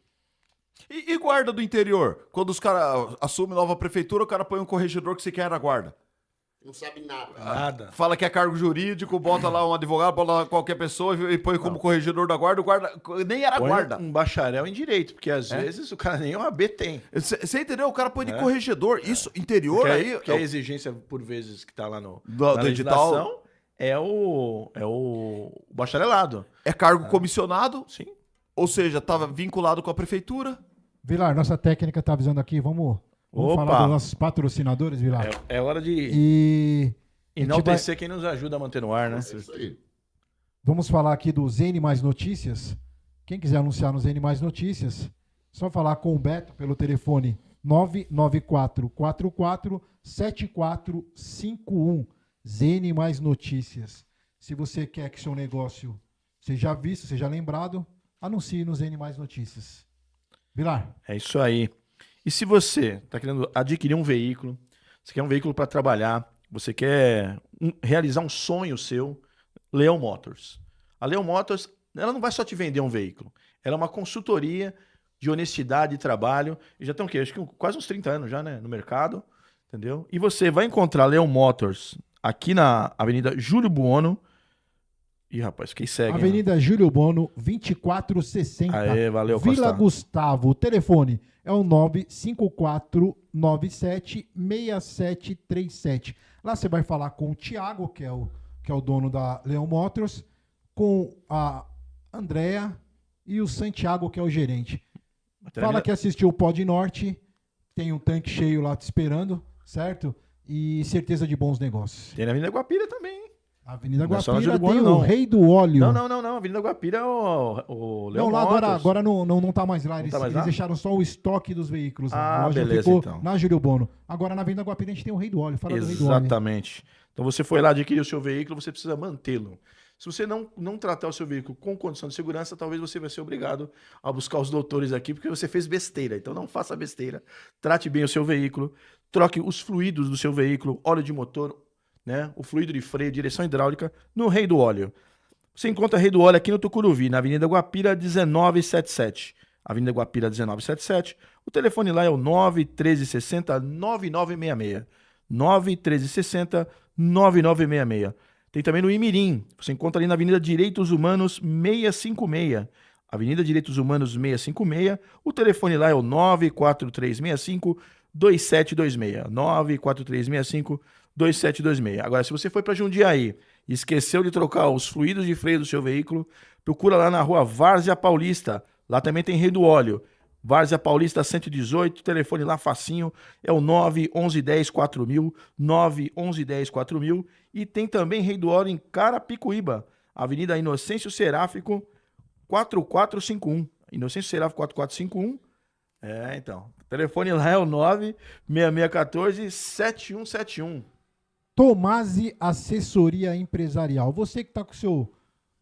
E guarda do interior? Quando os caras assumem nova prefeitura, o cara põe um corregedor que você quer na guarda. Não sabe nada. Nada. Fala que é cargo jurídico, bota lá um advogado, bota lá qualquer pessoa e põe como corregedor da guarda. O guarda nem era Põe guarda. um bacharel em direito, porque às vezes o cara nem OAB tem. Você entendeu? O cara põe de corregedor. Isso, interior Porque aí... porque a exigência, por vezes, que tá lá no Do edital. legislação, é o bacharelado. É cargo comissionado, Sim. ou seja, estava vinculado com a prefeitura. Vilar, nossa técnica tá avisando aqui, vamos Opa. falar dos nossos patrocinadores, Vilar. É hora de E enaltecer quem nos ajuda a manter no ar, né? É isso aí. vamos falar aqui do ZN Mais Notícias. Quem quiser anunciar no ZN Mais Notícias, só falar com o Beto pelo telefone 994447451. ZN Mais Notícias. Se você quer que seu negócio seja visto, seja lembrado, anuncie no ZN Mais Notícias. Vilar, É isso aí. E se você está querendo adquirir um veículo, você quer um veículo para trabalhar, você quer realizar um sonho seu, Leão Motors. A Leão Motors, ela não vai só te vender um veículo, ela é uma consultoria de honestidade e trabalho, e já tem o quê? Acho que quase uns 30 anos já, né, no mercado, entendeu? E você vai encontrar a Leão Motors aqui na Avenida Júlio Buono. Ih, rapaz, fiquei cego, hein? Avenida Júlio Bono, 2460. Aê, valeu, Vila Costa. Gustavo. O telefone é o 954976737. Lá você vai falar com o Thiago, que é o dono da Leão Motors, com a Andrea e o Santiago, que é o gerente. Fala que assistiu o Pod Norte, tem um tanque cheio lá te esperando, certo? E certeza de bons negócios. Tem na Avenida Guapira também, hein? A Avenida Não é só na Guapira Júlio tem Bueno, o não. Rei do Óleo. Não. Avenida Guapira é o Leão Não, lá Motors. agora não tá mais lá. Não Eles, tá mais eles lá? deixaram só o estoque dos veículos. lá. Ah, A loja beleza, ficou então. na Júlio Bono. Agora na Avenida Guapira a gente tem o Rei do Óleo. Fala do Rei do Óleo. Exatamente. Então você foi lá adquirir o seu veículo, você precisa mantê-lo. Se você não tratar o seu veículo com condição de segurança, talvez você vai ser obrigado a buscar os doutores aqui, porque você fez besteira. Então não faça besteira. Trate bem o seu veículo, troque os fluidos do seu veículo, óleo de motor, né? O fluido de freio, direção hidráulica, no Rei do Óleo. Você encontra Rei do Óleo aqui no Tucuruvi, na Avenida Guapira 1977. Avenida Guapira 1977. O telefone lá é o 91360-9966. 91360-9966. Tem também no Imirim. Você encontra ali na Avenida Direitos Humanos 656. Avenida Direitos Humanos 656. O telefone lá é o 94365-2726. 94365-2726. Agora, se você foi para Jundiaí e esqueceu de trocar os fluidos de freio do seu veículo, procura lá na rua Várzea Paulista. Lá também tem Rei do Óleo. Várzea Paulista 118, telefone lá facinho, é o 91110-4000, 91110-4000. E tem também Rei do Óleo em Carapicuíba, Avenida Inocêncio Seráfico 4451. Inocêncio Seráfico 4451. Então. O telefone lá é o 96614-7171. Tomasi Assessoria Empresarial. Você que está com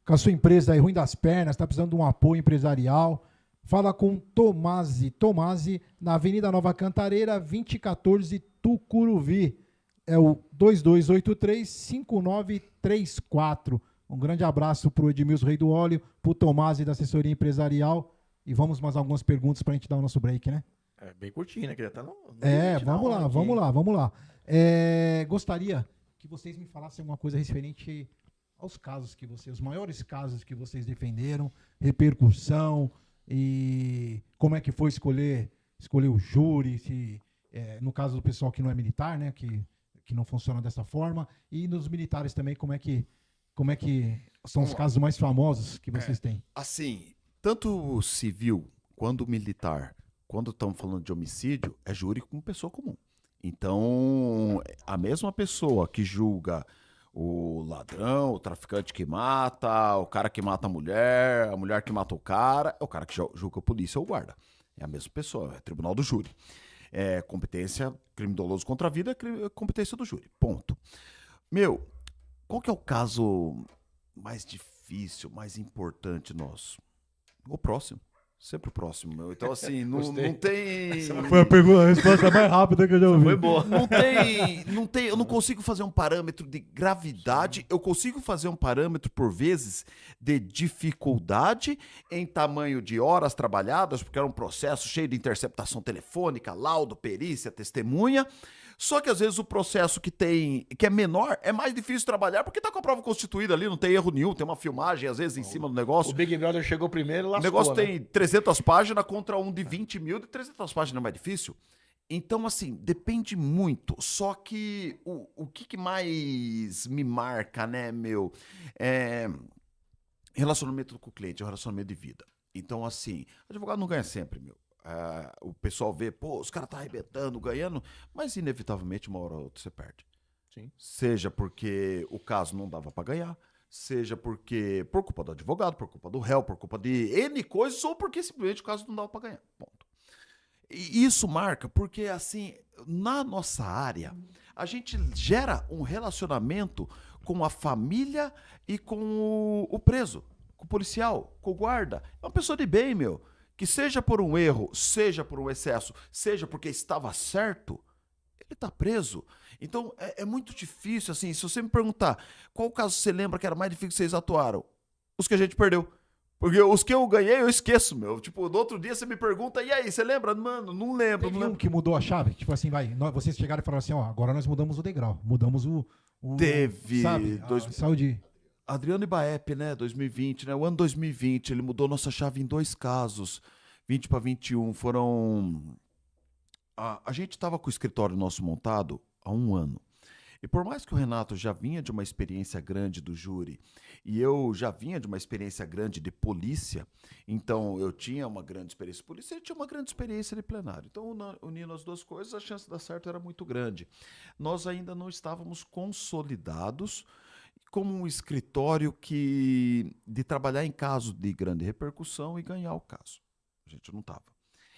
a sua empresa aí ruim das pernas, está precisando de um apoio empresarial, fala com Tomasi. Tomasi, na Avenida Nova Cantareira, 2014, Tucuruvi. É o 2283-5934. Um grande abraço para o Edmilson Rei do Óleo, para o Tomasi da Assessoria Empresarial. E vamos mais algumas perguntas para a gente dar o nosso break, né? É bem curtinho, né? Que já tá no Vamos lá. Gostaria que vocês me falassem alguma coisa referente aos casos que vocês, os maiores casos que vocês defenderam, repercussão e como é que foi escolher o júri, no caso do pessoal que não é militar, né, que não funciona dessa forma, e nos militares também, como é que são os casos mais famosos que vocês têm? Assim, tanto o civil quanto o militar, quando estamos falando de homicídio, é júri com pessoa comum. Então, a mesma pessoa que julga o ladrão, o traficante que mata, o cara que mata a mulher que mata o cara, é o cara que julga a polícia ou o guarda. É a mesma pessoa, é tribunal do júri. É competência, crime doloso contra a vida, é competência do júri. Ponto. Qual que é o caso mais difícil, mais importante nosso? O próximo. Sempre o próximo. Então, assim, não tem... Foi a resposta mais rápida que eu já ouvi. Foi boa. Eu não consigo fazer um parâmetro de gravidade, eu consigo fazer um parâmetro, por vezes, de dificuldade em tamanho de horas trabalhadas, porque era um processo cheio de interceptação telefônica, laudo, perícia, testemunha. Só que às vezes o processo que é menor é mais difícil trabalhar porque tá com a prova constituída ali, não tem erro nenhum, tem uma filmagem às vezes em cima do negócio. O Big Brother chegou primeiro e lascou, O negócio né? tem 300 páginas contra um de 20 mil, de 300 páginas é mais difícil. Então, assim, depende muito. Só que o que mais me marca, né, meu? É relacionamento com o cliente, é um relacionamento de vida. Então, assim, advogado não ganha sempre, meu. O pessoal vê, pô, os caras estão arrebentando, ganhando, mas inevitavelmente uma hora ou outra você perde. Sim. Seja porque o caso não dava para ganhar, seja porque por culpa do advogado, por culpa do réu, por culpa de N coisas, ou porque simplesmente o caso não dava para ganhar. Ponto. E isso marca porque, assim, na nossa área, a gente gera um relacionamento com a família e com o preso, com o policial, com o guarda. É uma pessoa de bem, meu. Que seja por um erro, seja por um excesso, seja porque estava certo, ele tá preso. Então, é muito difícil, assim, se você me perguntar qual caso você lembra que era mais difícil que vocês atuaram, os que a gente perdeu. Porque os que eu ganhei, eu esqueço, meu. Tipo, no outro dia você me pergunta, e aí, você lembra? Mano, não lembro, Teve não um lembro. que mudou a chave? Tipo assim, vocês chegaram e falaram assim, ó, agora nós mudamos o degrau, mudamos Teve sabe, saúde. Adriano Ibaep, né, 2020, né, o ano 2020, ele mudou nossa chave em 2 casos, 20 para 21, foram... A gente estava com o escritório nosso montado há 1 ano. E por mais que o Renato já vinha de uma experiência grande do júri e eu já vinha de uma experiência grande de polícia, então eu tinha uma grande experiência de polícia e ele tinha uma grande experiência de plenário. Então, unindo as duas coisas, a chance de dar certo era muito grande. Nós ainda não estávamos consolidados como um escritório de trabalhar em caso de grande repercussão e ganhar o caso. A gente não estava.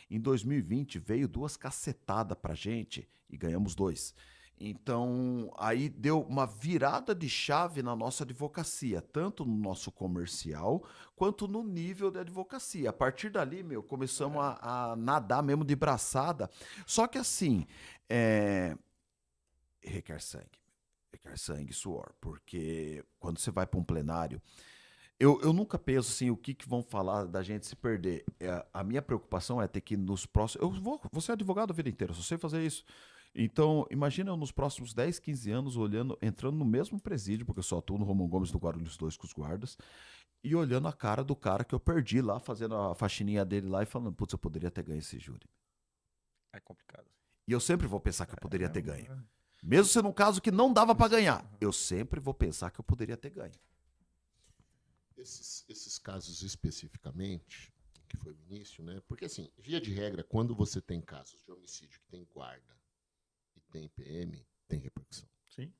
Em 2020 veio 2 cacetadas pra gente e ganhamos 2. Então, aí deu uma virada de chave na nossa advocacia, tanto no nosso comercial, quanto no nível de advocacia. A partir dali, meu, começamos a nadar mesmo de braçada. Só que assim, requer sangue e suor, porque quando você vai para um plenário, eu nunca penso assim, o que vão falar da gente se perder. A minha preocupação é ter que nos próximos... vou ser advogado a vida inteira, eu só sei fazer isso. Então, imagina eu nos próximos 10, 15 anos entrando no mesmo presídio, porque eu só atuo no Romão Gomes do Guarulhos 2 com os guardas, e olhando a cara do cara que eu perdi lá, fazendo a faxininha dele lá e falando, putz, eu poderia ter ganho esse júri. É complicado. E eu sempre vou pensar que eu poderia ter ganho. Mesmo sendo um caso que não dava pra ganhar, eu sempre vou pensar que eu poderia ter ganho. Esses casos especificamente, que foi o início, né? Porque, assim, via de regra, quando você tem casos de homicídio que tem guarda e tem PM, tem repercussão. Sim.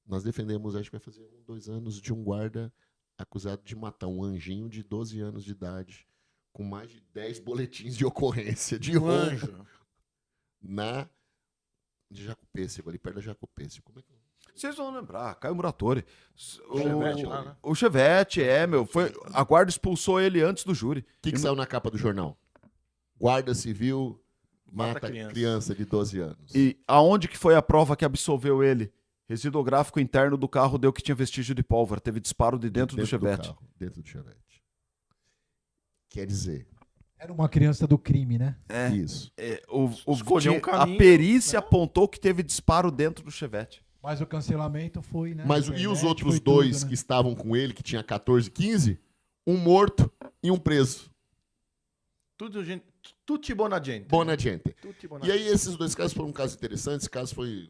Nós defendemos, acho que vai fazer 2 anos, de um guarda acusado de matar um anjinho de 12 anos de idade, com mais de 10 boletins de ocorrência de roubo Anjo. de Jacopêssego, ali perto da Jacopêssego. Como é que... Vocês vão lembrar, Caio Muratori. Chevette lá, né? O Chevette, meu. A guarda expulsou ele antes do júri. O que saiu na capa do jornal? Guarda Civil mata criança de 12 anos. E aonde que foi a prova que absolveu ele? Resíduo gráfico interno do carro deu que tinha vestígio de pólvora. Teve disparo de dentro do Chevette. Dentro do Chevette. Quer dizer... Era uma criança do crime, né? Isso. Escolheu um caminho, a perícia apontou que teve disparo dentro do Chevette. Mas o cancelamento foi, né? Mas e os outros 2 tudo, né? que estavam com ele, que tinha 14, 15? Um morto e um preso. Tutti buona gente. Buona gente. Tutti buona E aí esses 2 casos foram um caso interessante. Esse caso foi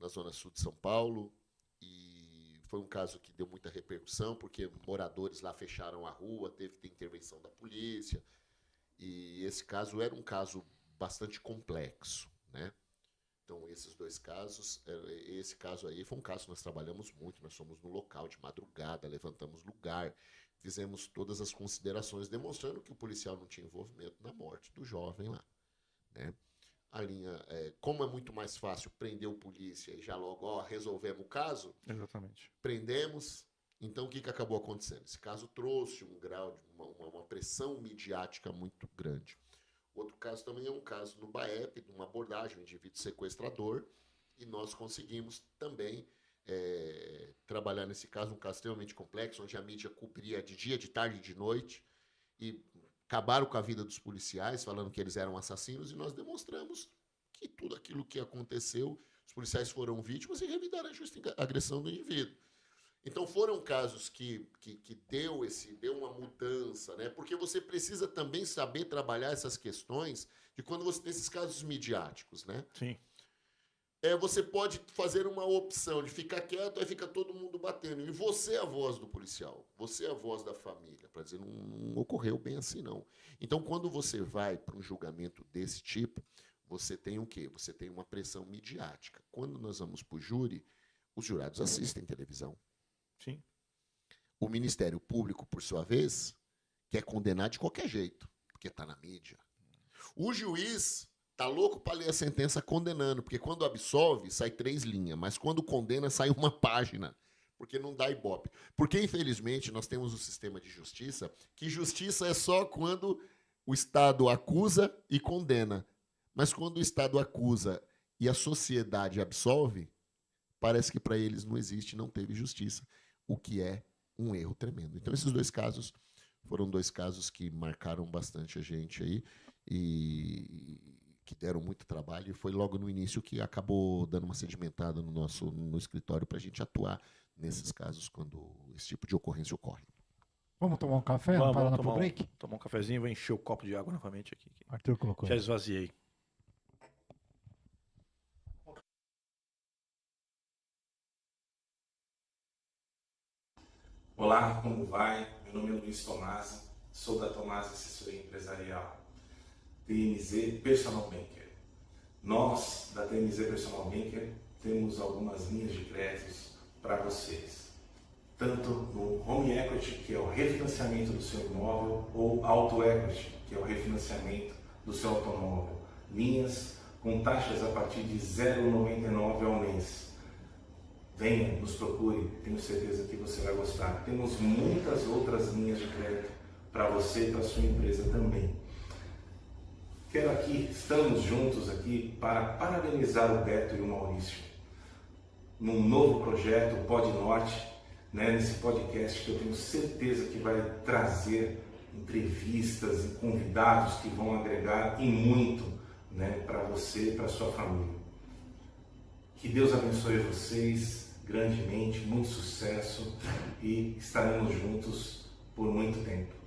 na zona sul de São Paulo. E foi um caso que deu muita repercussão, porque moradores lá fecharam a rua, teve que ter intervenção da polícia. E esse caso era um caso bastante complexo, né? Então, esses 2 casos, esse caso aí foi um caso que nós trabalhamos muito, nós fomos no local de madrugada, levantamos lugar, fizemos todas as considerações, demonstrando que o policial não tinha envolvimento na morte do jovem lá, né? A linha, como é muito mais fácil prender o polícia e já logo, resolvemos o caso, Exatamente. prendemos. Então, o que acabou acontecendo? Esse caso trouxe um grau de uma pressão midiática muito grande. Outro caso também é um caso no BAEP, de uma abordagem, um indivíduo sequestrador, e nós conseguimos também trabalhar nesse caso, um caso extremamente complexo, onde a mídia cobria de dia, de tarde e de noite, e acabaram com a vida dos policiais, falando que eles eram assassinos, e nós demonstramos que tudo aquilo que aconteceu, os policiais foram vítimas e revidaram a justa agressão do indivíduo. Então foram casos que deu uma mudança, né? Porque você precisa também saber trabalhar essas questões de quando você tem esses casos midiáticos, né? Sim. Você pode fazer uma opção de ficar quieto, aí fica todo mundo batendo. E você é a voz do policial, você é a voz da família, para dizer, não ocorreu bem assim, não. Então, quando você vai para um julgamento desse tipo, você tem o quê? Você tem uma pressão midiática. Quando nós vamos para o júri, os jurados assistem televisão. Sim. O Ministério Público, por sua vez, quer condenar de qualquer jeito, porque está na mídia. O juiz tá louco para ler a sentença condenando, porque quando absolve, sai 3 linhas, mas quando condena, sai uma página, porque não dá ibope. Porque, infelizmente, nós temos um sistema de justiça, que justiça é só quando o Estado acusa e condena. Mas quando o Estado acusa e a sociedade absolve, parece que para eles não existe, não teve justiça, o que é um erro tremendo. Então, esses 2 casos foram 2 casos que marcaram bastante a gente aí e que deram muito trabalho, e foi logo no início que acabou dando uma sedimentada no escritório para a gente atuar nesses casos quando esse tipo de ocorrência ocorre. Vamos tomar um café? Vamos Parar pro tomar break? tomar um cafezinho, vou encher o copo de água novamente aqui. Arthur colocou. Já esvaziei. Olá, como vai? Meu nome é Luiz Tomasi, sou da Tomasi Assessoria Empresarial, TNZ Personal Banker. Nós, da TNZ Personal Banker, temos algumas linhas de créditos para vocês. Tanto no Home Equity, que é o refinanciamento do seu imóvel, ou Auto Equity, que é o refinanciamento do seu automóvel. Linhas com taxas a partir de 0,99 ao mês. Venha, nos procure, tenho certeza que você vai gostar. Temos muitas outras linhas de crédito para você e para sua empresa também. Estamos juntos aqui para parabenizar o Beto e o Maurício num novo projeto, o Pod Norte, nesse podcast que eu tenho certeza que vai trazer entrevistas e convidados que vão agregar e muito para você e para sua família. Que Deus abençoe vocês grandemente, muito sucesso e estaremos juntos por muito tempo.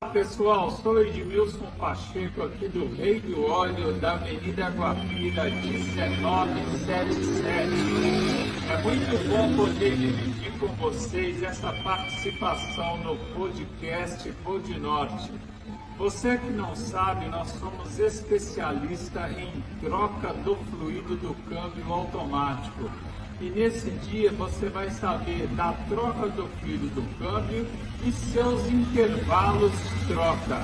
Olá pessoal, sou Edmilson Pacheco aqui do Rei do Óleo da Avenida Guapira 1977. É muito bom poder dividir com vocês essa participação no podcast Pod Norte. Você que não sabe, nós somos especialistas em troca do fluido do câmbio automático. E nesse dia você vai saber da troca do fluido do câmbio e seus intervalos de troca.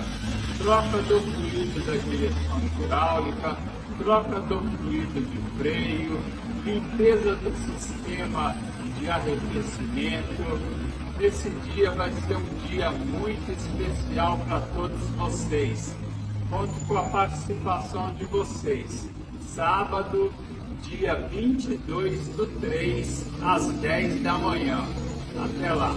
Troca do fluido da direção hidráulica, troca do fluido de freio, limpeza do sistema de arrefecimento. Esse dia vai ser um dia muito especial para todos vocês. Conto com a participação de vocês. Sábado, dia 22/3, às 10 da manhã. Até lá.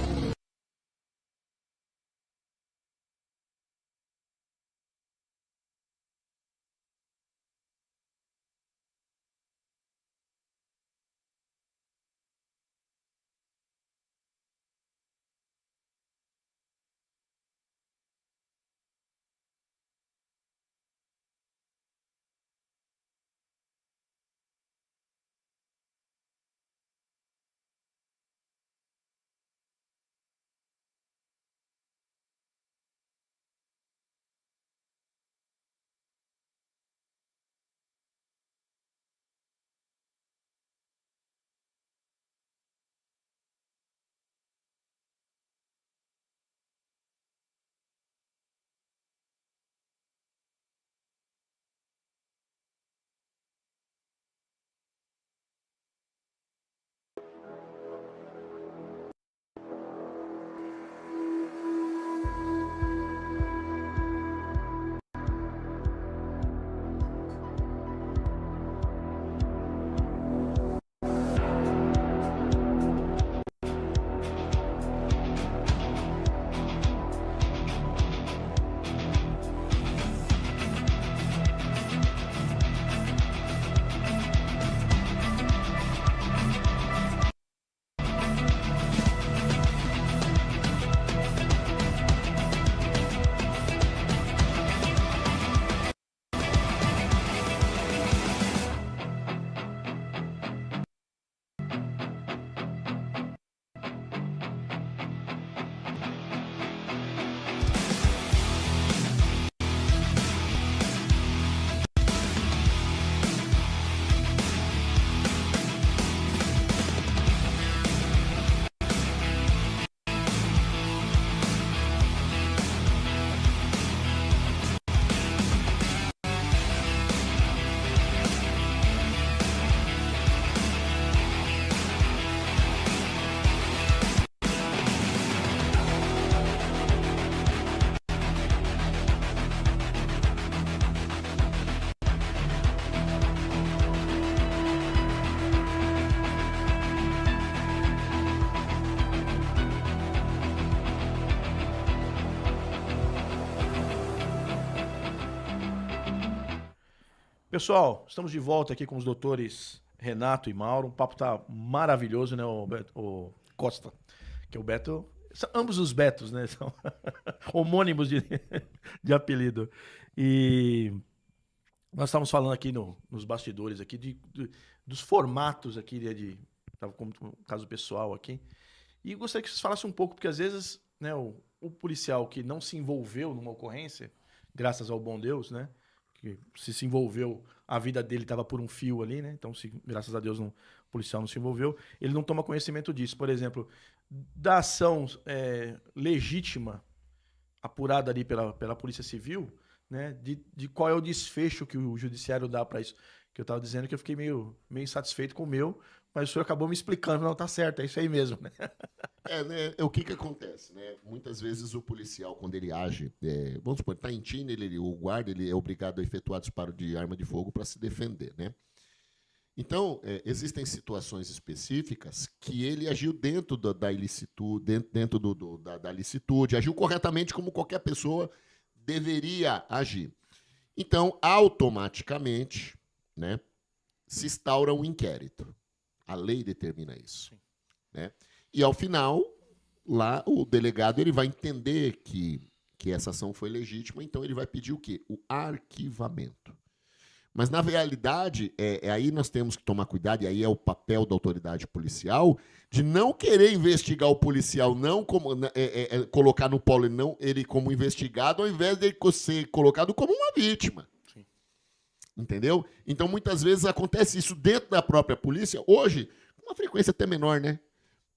Pessoal, estamos de volta aqui com os doutores Renato e Mauro. O papo tá maravilhoso, né, o Costa? Que é o Beto. São ambos os Betos, né? São homônimos de apelido. E nós estávamos falando aqui nos bastidores aqui dos formatos aqui, tava como um caso pessoal aqui. E gostaria que vocês falassem um pouco, porque às vezes, né, o policial que não se envolveu numa ocorrência, graças ao bom Deus, né? Que se envolveu, a vida dele estava por um fio ali, né? Então, graças a Deus, o policial não se envolveu. Ele não toma conhecimento disso. Por exemplo, da ação legítima, apurada ali pela Polícia Civil, né? De qual é o desfecho que o judiciário dá para isso. Que eu estava dizendo que eu fiquei meio insatisfeito com o meu, mas o senhor acabou me explicando. Não, tá certo, é isso aí mesmo, né? Né, o que acontece, né? Muitas vezes o policial, quando ele age, vamos supor, está em tino, o guarda ele é obrigado a efetuar disparo de arma de fogo para se defender, né? Então, existem situações específicas que ele agiu dentro da ilicitude, dentro da licitude, agiu corretamente como qualquer pessoa deveria agir. Então, automaticamente, né, se instaura um inquérito. A lei determina isso, né? E, ao final, lá o delegado ele vai entender que essa ação foi legítima, então ele vai pedir o quê? O arquivamento. Mas, na realidade, aí nós temos que tomar cuidado, e aí é o papel da autoridade policial, de não querer investigar o policial, não como, colocar no polo ele como investigado, ao invés de ele ser colocado como uma vítima. Sim. Entendeu? Então, muitas vezes acontece isso dentro da própria polícia, hoje, com uma frequência até menor, né?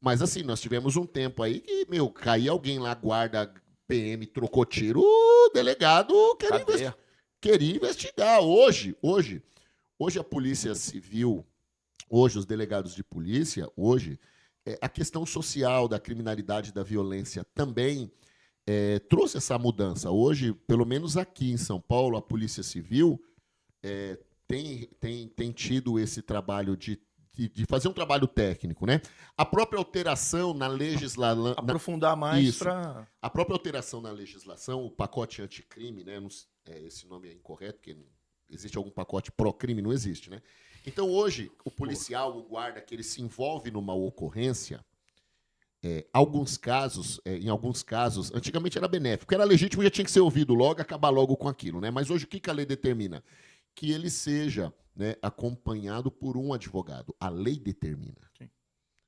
Mas assim, nós tivemos um tempo aí que, caía alguém lá, guarda, PM, trocou tiro, o delegado queria investigar. Hoje a Polícia Civil, hoje os delegados de polícia, a questão social da criminalidade, da violência também trouxe essa mudança. Hoje, pelo menos aqui em São Paulo, a Polícia Civil tem tido esse trabalho de fazer um trabalho técnico, né? A própria alteração na legislação... Aprofundar mais para... A própria alteração na legislação, o pacote anticrime, né? Esse nome é incorreto, porque existe algum pacote pró-crime? Não existe, né? Então, hoje, o policial, o guarda, que ele se envolve numa ocorrência, em alguns casos, antigamente era benéfico, era legítimo e já tinha que ser ouvido logo, acabar logo com aquilo, né? Mas hoje, o que a lei determina? Que ele seja, né, acompanhado por um advogado. A lei determina. Sim.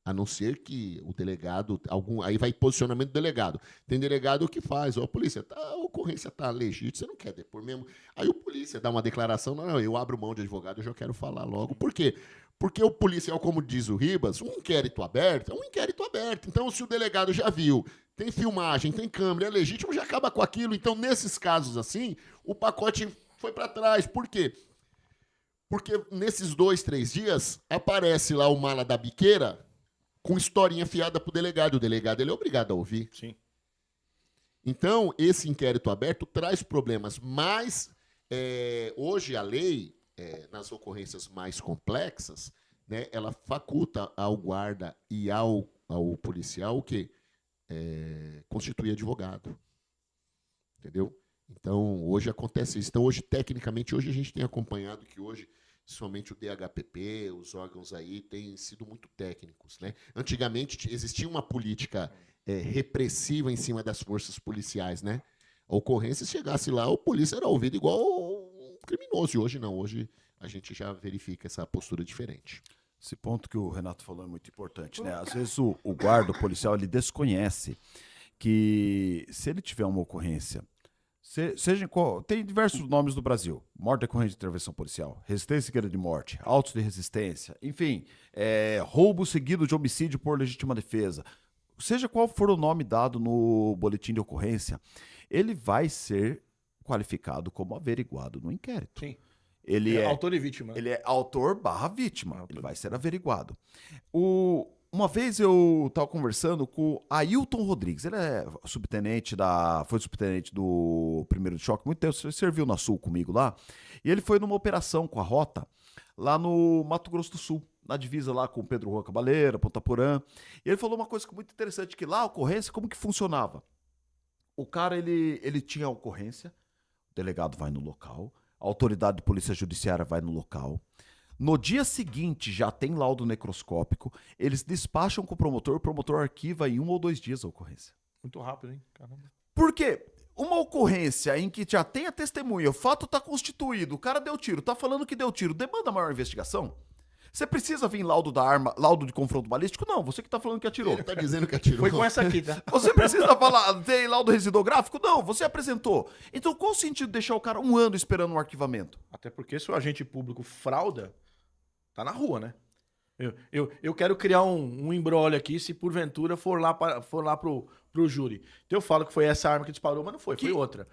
A não ser que o delegado... aí vai posicionamento do delegado. Tem delegado que faz, polícia, a ocorrência está legítima, você não quer depor mesmo. Aí o polícia dá uma declaração, não, eu abro mão de advogado, eu já quero falar logo. Por quê? Porque o policial, como diz o Ribas, um inquérito aberto é um inquérito aberto. Então, se o delegado já viu, tem filmagem, tem câmera, é legítimo, já acaba com aquilo. Então, nesses casos assim, o pacote foi para trás. Por quê? Porque nesses 2, 3 dias, aparece lá o mala da biqueira com historinha fiada pro delegado. O delegado ele é obrigado a ouvir. Sim. Então, esse inquérito aberto traz problemas. Mas, hoje, a lei, nas ocorrências mais complexas, né, ela faculta ao guarda e ao policial o quê? Constituir advogado. Entendeu? Então, hoje acontece isso. Então, hoje, tecnicamente, a gente tem acompanhado que hoje, somente o DHPP, os órgãos aí, têm sido muito técnicos, né? Antigamente, existia uma política repressiva em cima das forças policiais, né? A ocorrência, se chegasse lá, o polícia era ouvido igual um criminoso. E hoje não. Hoje a gente já verifica essa postura diferente. Esse ponto que o Renato falou é muito importante, né? Às vezes o guarda, o policial, ele desconhece que se ele tiver uma ocorrência, tem diversos nomes no Brasil: morte decorrente de intervenção policial, resistência seguida de morte, autos de resistência, enfim, roubo seguido de homicídio por legítima defesa. Seja qual for o nome dado no boletim de ocorrência, ele vai ser qualificado como averiguado no inquérito. Sim. Ele é autor e vítima. Ele é autor/vítima. Ele vai ser averiguado. Uma vez eu estava conversando com o Ailton Rodrigues. Ele foi subtenente do 1º de choque. Muito tempo, ele serviu na Sul comigo lá. E ele foi numa operação com a Rota lá no Mato Grosso do Sul, na divisa lá com Pedro Juan Cabaleira, Ponta Porã. E ele falou uma coisa muito interessante, que lá a ocorrência, como que funcionava? O cara, ele tinha a ocorrência, o delegado vai no local, a autoridade de polícia judiciária vai no local. No dia seguinte, já tem laudo necroscópico, eles despacham com o promotor arquiva em 1 ou 2 dias a ocorrência. Muito rápido, hein? Caramba. Por quê? Uma ocorrência em que já tem a testemunha, o fato está constituído, o cara deu tiro, tá falando que deu tiro, demanda maior investigação? Você precisa vir laudo da arma, laudo de confronto balístico? Não, você que tá falando que atirou. Ele tá dizendo que atirou. Foi com essa aqui, tá? Você precisa falar, tem laudo residográfico? Não, você apresentou. Então qual o sentido de deixar o cara 1 ano esperando um arquivamento? Até porque se o agente público frauda, tá na rua, né? Eu quero criar um imbróglio aqui se porventura for lá pro júri. Então eu falo que foi essa arma que disparou, mas não foi, foi outra.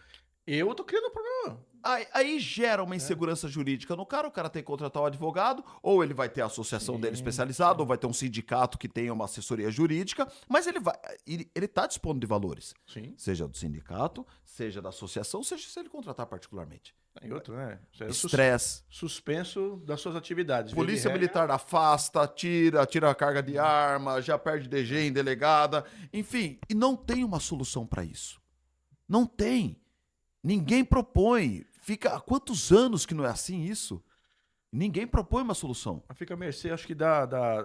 Eu tô criando um problema. Aí gera uma insegurança jurídica no cara, o cara tem que contratar um advogado, ou ele vai ter a associação dele especializada, ou vai ter um sindicato que tenha uma assessoria jurídica, mas ele tá dispondo de valores. Sim. Seja do sindicato, seja da associação, seja se ele contratar particularmente. E outro, né? Isso é Estresse. suspenso das suas atividades. Polícia Via de Militar afasta, tira a carga de arma, já perde DG em delegada, enfim, e não tem uma solução para isso. Não tem. Ninguém propõe. Fica há quantos anos que não é assim isso? Ninguém propõe uma solução. Fica à mercê, acho que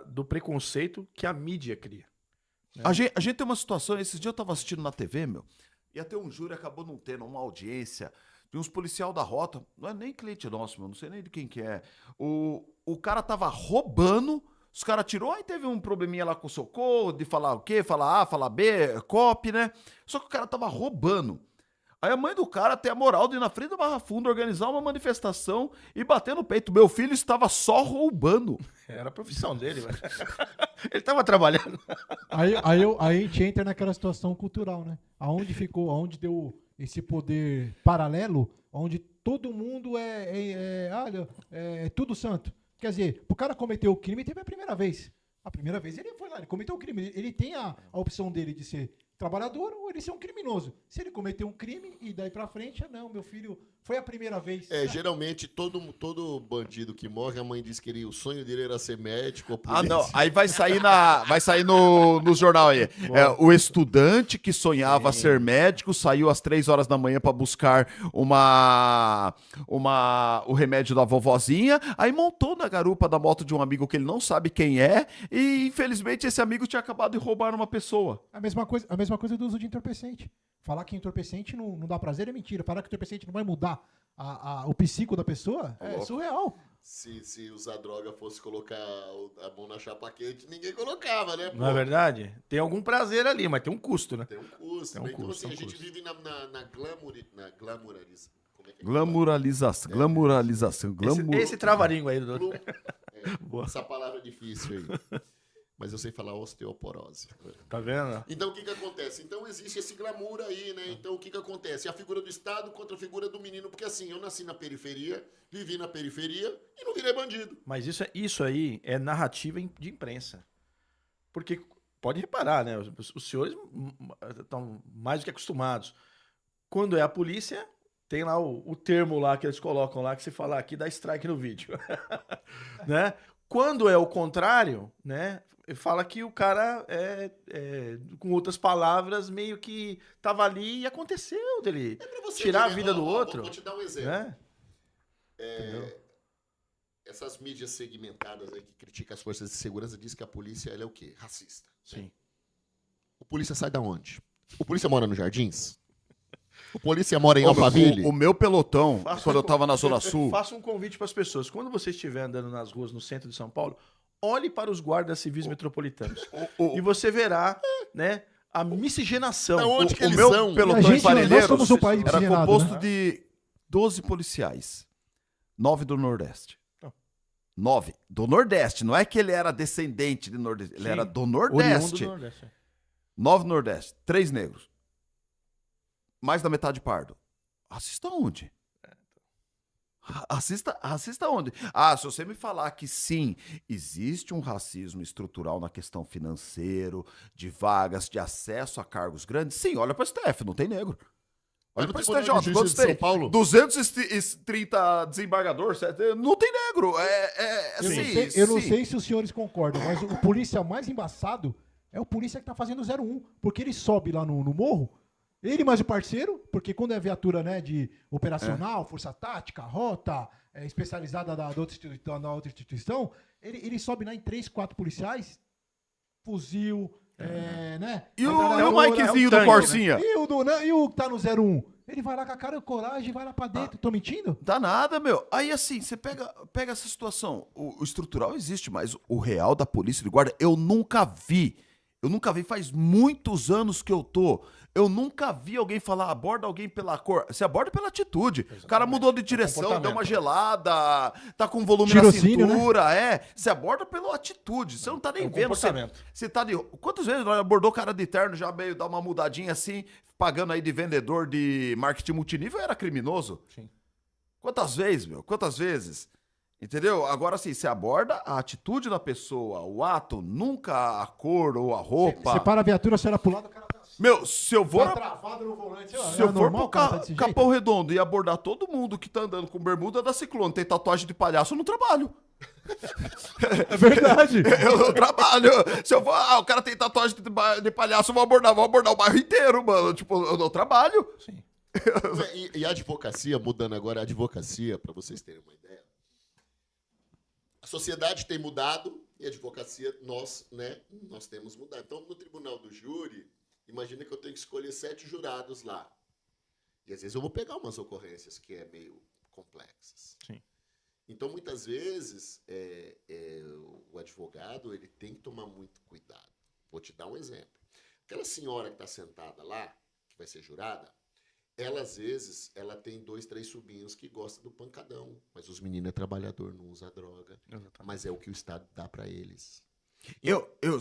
do preconceito que a mídia cria. A gente tem uma situação, esses dias eu tava assistindo na TV, ia ter um júri, acabou não tendo uma audiência de uns policial da rota, não é nem cliente nosso, não sei nem de quem que é. O cara tava roubando, os caras tirou, aí teve um probleminha lá com o socorro, de falar o quê? Falar A, falar B, copy, né? Só que o cara tava roubando. Aí a mãe do cara tem a moral de ir na frente da Barra Funda organizar uma manifestação e bater no peito. Meu filho estava só roubando. Era a profissão dele, velho. Ele estava trabalhando. Aí a gente entra naquela situação cultural, né? Aonde deu esse poder paralelo, onde todo mundo é tudo santo. Quer dizer, pro cara cometer o crime, teve a primeira vez. A primeira vez ele foi lá, ele cometeu o crime. Ele tem a opção dele de ser trabalhador ou ele ser um criminoso. Se ele cometeu um crime e daí pra frente, não, meu filho, foi a primeira vez. Geralmente todo bandido que morre, a mãe diz que o sonho dele era ser médico ou Ah, não. Aí vai sair no jornal aí. O estudante que sonhava ser médico saiu às 3 horas da manhã para buscar o remédio da vovozinha, aí montou na garupa da moto de um amigo que ele não sabe quem é e, infelizmente, esse amigo tinha acabado de roubar uma pessoa. A mesma coisa do uso de entorpecente. Falar que entorpecente não dá prazer é mentira. Falar que entorpecente não vai mudar o psico da pessoa é surreal. Se usar droga fosse colocar a mão na chapa quente, ninguém colocava, né? Pô? Não é verdade? Tem algum prazer ali, mas tem um custo, né? Tem um custo. Tem um Né? Então, custo, assim, tem um a gente custo. vive na glamuralização. Como é que é? Glamuralização. Esse trava-língua aí do Boa. Essa palavra é difícil aí. Mas eu sei falar osteoporose. Tá vendo? Então, o que acontece? Então, existe esse glamour aí, né? Então, o que acontece? A figura do Estado contra a figura do menino. Porque, assim, eu nasci na periferia, vivi na periferia e não virei bandido. Mas isso aí é narrativa de imprensa. Porque, pode reparar, né? Os senhores estão mais do que acostumados. Quando é a polícia, tem lá o termo lá que eles colocam lá, que se falar aqui, dá strike no vídeo. Né? Quando é o contrário, né? Fala que o cara com outras palavras, meio que tava ali e aconteceu dele tirar a vida do outro. Vou te dar um exemplo. Né? Essas mídias segmentadas aí que criticam as forças de segurança dizem que a polícia ela é o quê? Racista. Sim. O polícia sai da onde? O polícia mora nos Jardins? O polícia mora em Alphaville? O meu pelotão, quando eu tava na Zona Sul... Faça um convite para as pessoas. Quando você estiver andando nas ruas no centro de São Paulo, olhe para os guardas civis metropolitanos. E você verá, né, a miscigenação. Da onde que O eles meu são? pelotão Nós em Parelheiros somos um país era miscigenado, composto né? de 12 policiais. 9 do Nordeste. Oh. 9 do Nordeste. Não é que ele era descendente de Nordeste. Ele Sim. era do Oriundo Nordeste. do Nordeste. 9 do Nordeste. 3 negros. Mais da metade pardo. Assista onde? Assista onde? Se você me falar que sim, existe um racismo estrutural na questão financeira, de vagas, de acesso a cargos grandes, sim, olha para o STF, não tem negro. Olha para o Tribunal de STJ, Justiça quantos de São tem? Paulo? 230 desembargadores, não tem negro. Eu não sei se os senhores concordam, mas o polícia mais embaçado é o polícia que tá fazendo 01, porque ele sobe lá no morro Ele mais o parceiro, porque quando é viatura, né, de operacional, força tática, rota, especializada da outra instituição, ele sobe lá em 3, 4 policiais, fuzil, né? E o metralhadora, Mikezinho do tanque, Corsinha? E o que tá no 01? Ele vai lá com a cara e coragem, vai lá pra dentro. Tô mentindo? Dá nada, meu. Aí assim, você pega essa situação. O estrutural existe, mas o real da polícia de guarda, eu nunca vi. Faz muitos anos que eu nunca vi alguém falar, aborda alguém pela cor. Você aborda pela atitude. O cara mudou de direção, deu uma comportamento. gelada, tá com volume Tirocínio, na cintura, Você aborda pela atitude. Você não tá nem É um vendo. comportamento. Você tá de. Quantas vezes nós abordou cara de terno, já meio dar uma mudadinha assim, pagando aí de vendedor de marketing multinível, era criminoso? Sim. Quantas vezes, meu? Quantas vezes? Entendeu? Agora, assim, você aborda a atitude da pessoa, o ato, nunca a cor ou a roupa. Você para a viatura, você olha pro lado, o cara tá assim. Meu, se eu vou, Tá travado no volante. sei lá, se eu é for normal pro o cara tá desse jeito? Capão Redondo e abordar todo mundo que tá andando com bermuda da Ciclone, tem tatuagem de palhaço, eu não trabalho. É verdade. Eu não trabalho. Se eu vou, o cara tem tatuagem de palhaço, eu vou abordar o bairro inteiro, mano. Tipo, eu não trabalho. Sim. E a advocacia, mudando agora a advocacia, para vocês terem uma ideia. A sociedade tem mudado e a advocacia, nós temos mudado. Então, no tribunal do júri, imagina que eu tenho que escolher 7 jurados lá. E às vezes eu vou pegar umas ocorrências que é meio complexas. Sim. Então, muitas vezes, o advogado ele tem que tomar muito cuidado. Vou te dar um exemplo. Aquela senhora que está sentada lá, que vai ser jurada, ela, às vezes, ela tem 2, 3 sobrinhos que gostam do pancadão. Mas os meninos é trabalhador, não usa droga. Exatamente. Mas é o que o Estado dá para eles.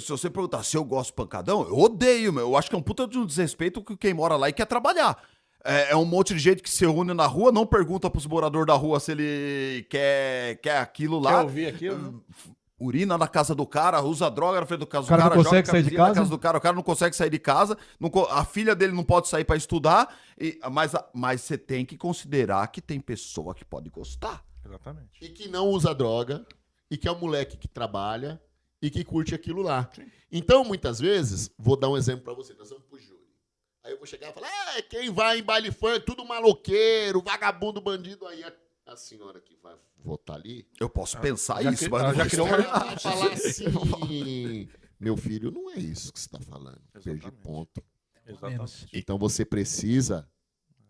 Se você perguntar se eu gosto de pancadão, eu odeio, meu. Eu acho que é um puta de um desrespeito que quem mora lá e quer trabalhar. É um monte de gente que se reúne na rua, não pergunta pros moradores da rua se ele quer aquilo lá. Quer ouvir aquilo? Urina na casa do cara, usa droga na frente do casa do cara cara, não consegue joga sair de camisinha na casa? do cara, o cara não consegue sair de casa, a filha dele não pode sair pra estudar, mas você tem que considerar que tem pessoa que pode gostar. Exatamente. E que não usa droga, e que é um moleque que trabalha e que curte aquilo lá. Sim. Então, muitas vezes, vou dar um exemplo para você, nós vamos pro júri. Aí eu vou chegar e falar, quem vai em baile funk, tudo maloqueiro, vagabundo, bandido, aí a senhora que vai votar ali, Eu posso pensar já isso, cri- mas ela não já vou criou estar- uma- vai falar assim, meu filho, não é isso que você está falando, perdi Exatamente. ponto. Exatamente. Então você precisa,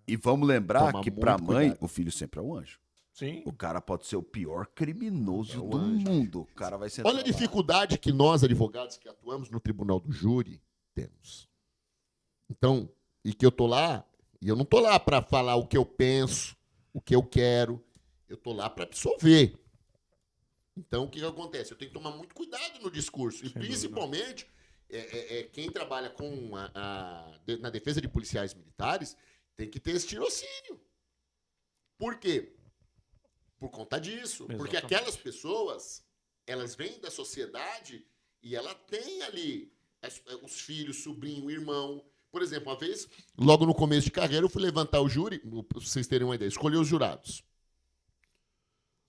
E vamos lembrar Tomar que muito pra mãe, cuidado. o filho sempre é um anjo. Sim. O cara pode ser o pior criminoso É um do anjo. mundo. O cara vai sentar olha a lá. dificuldade que nós, advogados que atuamos no tribunal do júri, temos. Então, e que eu tô lá, e eu não tô lá para falar o que eu penso, o que eu quero, eu tô lá para absolver. Então, o que acontece? Eu tenho que tomar muito cuidado no discurso, e Sem principalmente quem trabalha na defesa de policiais militares tem que ter esse tirocínio. Por quê? Por conta disso. Porque Exatamente. aquelas pessoas, elas vêm da sociedade e ela tem ali os filhos, sobrinho, irmão. Por exemplo, uma vez, logo no começo de carreira, eu fui levantar o júri, para vocês terem uma ideia, escolher os jurados.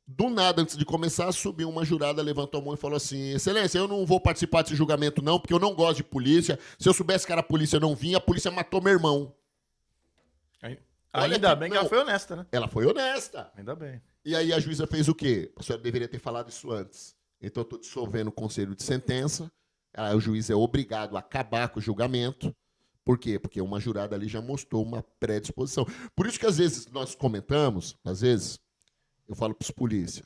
Do nada, antes de começar, subiu uma jurada, levantou a mão e falou assim, excelência, eu não vou participar desse julgamento não, porque eu não gosto de polícia. Se eu soubesse que era a polícia, eu não vinha, a polícia matou meu irmão. Olha Ainda que- bem que não. ela foi honesta, né? Ela foi honesta. Ainda bem. E aí a juíza fez o quê? A senhora deveria ter falado isso antes. Então eu estou dissolvendo o conselho de sentença. Aí o juiz é obrigado a acabar com o julgamento. Por quê? Porque uma jurada ali já mostrou uma predisposição. Por isso que às vezes nós comentamos, às vezes, eu falo para os polícia,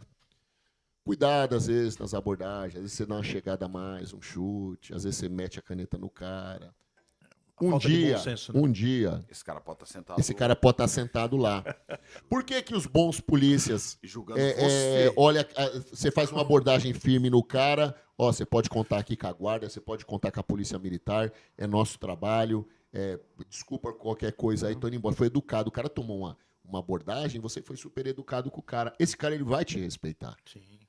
cuidado às vezes nas abordagens, às vezes você dá uma chegada a mais, um chute, às vezes você mete a caneta no cara. falta de bom senso, né? Um dia, Esse cara pode estar sentado. esse cara pode estar sentado lá. Por que que os bons polícias julgando você. olha, você faz uma abordagem firme no cara, ó, você pode contar aqui com a guarda, você pode contar com a polícia militar, é nosso trabalho, desculpa qualquer coisa aí, tô indo embora. Foi educado, o cara tomou uma abordagem, você foi super educado com o cara. Esse cara, ele vai te respeitar, Sim.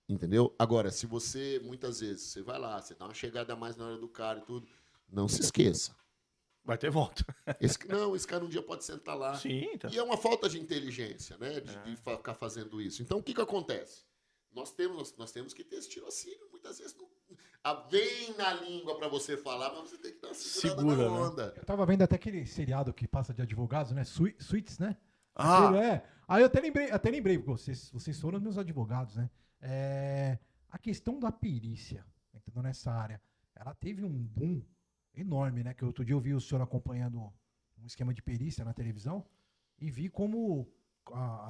entendeu? Agora, se você, muitas vezes, você vai lá, você dá uma chegada a mais na hora do cara e tudo, não se esqueça. Vai ter volta. Esse cara um dia pode sentar lá. Sim, tá. E é uma falta de inteligência, né? De ficar fazendo isso. Então, o que acontece? Nós temos que ter esse tirocínio. Muitas vezes vem na língua para você falar, mas você tem que dar uma segurada na onda. Eu tava vendo até aquele seriado que passa de advogados, né? Suits, né? Ah. Aquele, Aí eu até lembrei, porque vocês foram meus advogados, né? A questão da perícia, entendeu? Nessa área, ela teve um boom enorme, né? Que outro dia eu vi o senhor acompanhando um esquema de perícia na televisão e vi como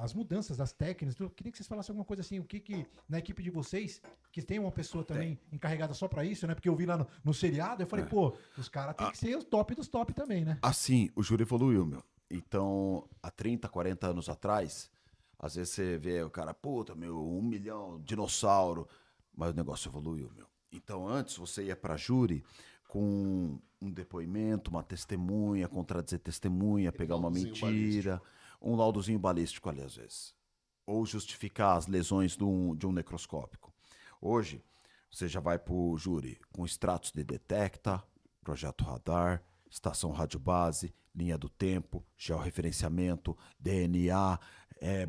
as mudanças das técnicas. Eu queria que vocês falassem alguma coisa assim, o que na equipe de vocês, que tem uma pessoa também encarregada só pra isso, né? Porque eu vi lá no seriado, eu falei, pô, os caras têm que ser os top dos top também, né? Assim, o júri evoluiu, meu. Então, há 30, 40 anos atrás, às vezes você vê o cara, puta, meu, 1 milhão, dinossauro. Mas o negócio evoluiu, meu. Então, antes você ia pra júri com um depoimento, uma testemunha, contradizer testemunha, pegar uma mentira, um laudozinho balístico ali, às vezes. Ou justificar as lesões de um necroscópico. Hoje, você já vai pro júri com extratos de detecta, projeto radar, estação radiobase, linha do tempo, georreferenciamento, DNA,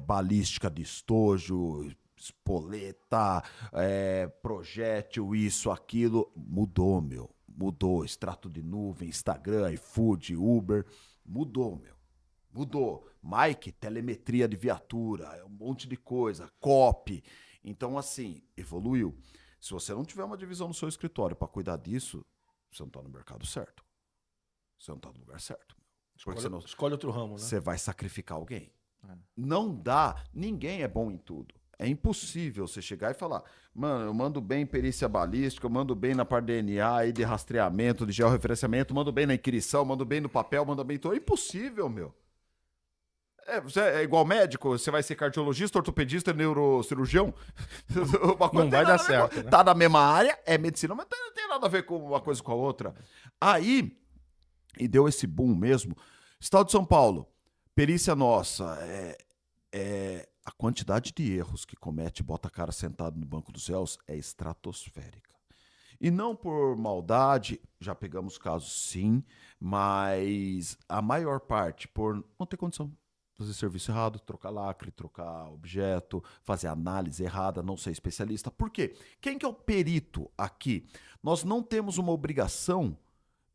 balística de estojo, espoleta, projétil, isso, aquilo. Mudou, meu. Mudou. Extrato de nuvem, Instagram, iFood, Uber. Mudou, meu. Mudou. Mike, telemetria de viatura, um monte de coisa, copy. Então, assim, evoluiu. Se você não tiver uma divisão no seu escritório para cuidar disso, você não está no mercado certo. Você não está no lugar certo. Escolhe outro ramo, né? Você vai sacrificar alguém. Não dá. Ninguém é bom em tudo. É impossível você chegar e falar, mano, eu mando bem em perícia balística, eu mando bem na parte de DNA e de rastreamento, de georreferenciamento, mando bem na inquirição, mando bem no papel, mando bem em tudo. É impossível, meu. Você é igual médico, você vai ser cardiologista, ortopedista, neurocirurgião. Não vai dar certo, né? Tá na mesma área, é medicina, mas não tem nada a ver com uma coisa com a outra. Aí, e deu esse boom mesmo. Estado de São Paulo, perícia nossa, a quantidade de erros que comete, bota a cara sentado no banco dos réus, é estratosférica. E não por maldade, já pegamos casos sim, mas a maior parte por não ter condição. Fazer serviço errado, trocar lacre, trocar objeto, fazer análise errada, não ser especialista. Por quê? Quem que é o perito aqui? Nós não temos uma obrigação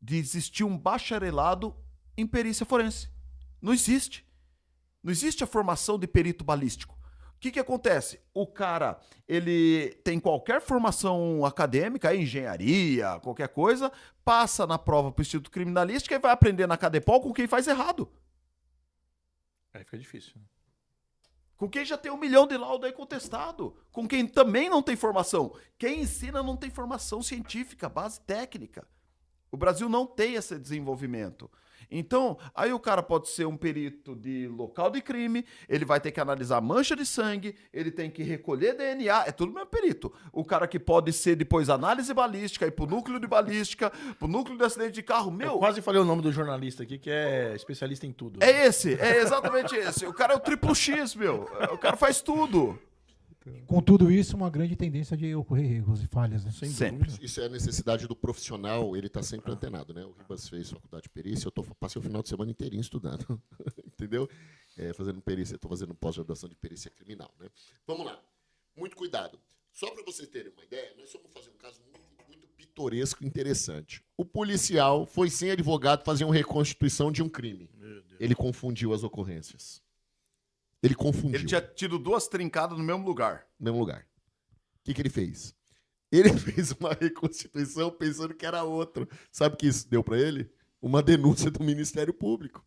de existir um bacharelado em perícia forense. Não existe. Não existe a formação de perito balístico. O que acontece? O cara, ele tem qualquer formação acadêmica, engenharia, qualquer coisa, passa na prova para o Instituto Criminalístico e vai aprender na Cadepol com quem faz errado. Aí fica difícil. Né? Com quem já tem 1 milhão de laudo aí contestado. Com quem também não tem formação. Quem ensina não tem formação científica, base técnica. O Brasil não tem esse desenvolvimento. Então, aí o cara pode ser um perito de local de crime, ele vai ter que analisar mancha de sangue, ele tem que recolher DNA, é tudo mesmo perito. O cara que pode ser depois análise balística, ir pro núcleo de balística, pro núcleo de acidente de carro, meu... Eu quase falei o nome do jornalista aqui, que é especialista em tudo. É esse, é exatamente esse. O cara é o triplo X, meu. O cara faz tudo. Com tudo isso, uma grande tendência de ocorrer erros e falhas, né? Sempre. Isso é a necessidade do profissional, ele está sempre antenado, né? O Ribas fez faculdade de perícia, passei o final de semana inteirinho estudando, entendeu? Fazendo perícia, estou fazendo pós-graduação de perícia criminal, né? Vamos lá, muito cuidado. Só para vocês terem uma ideia, nós vamos fazer um caso muito pitoresco e interessante. O policial foi sem advogado fazer uma reconstituição de um crime. Ele confundiu as ocorrências. Ele confundiu. Ele tinha tido 2 trincadas no mesmo lugar. No mesmo lugar. O que ele fez? Ele fez uma reconstituição pensando que era outro. Sabe o que isso deu para ele? Uma denúncia do Ministério Público.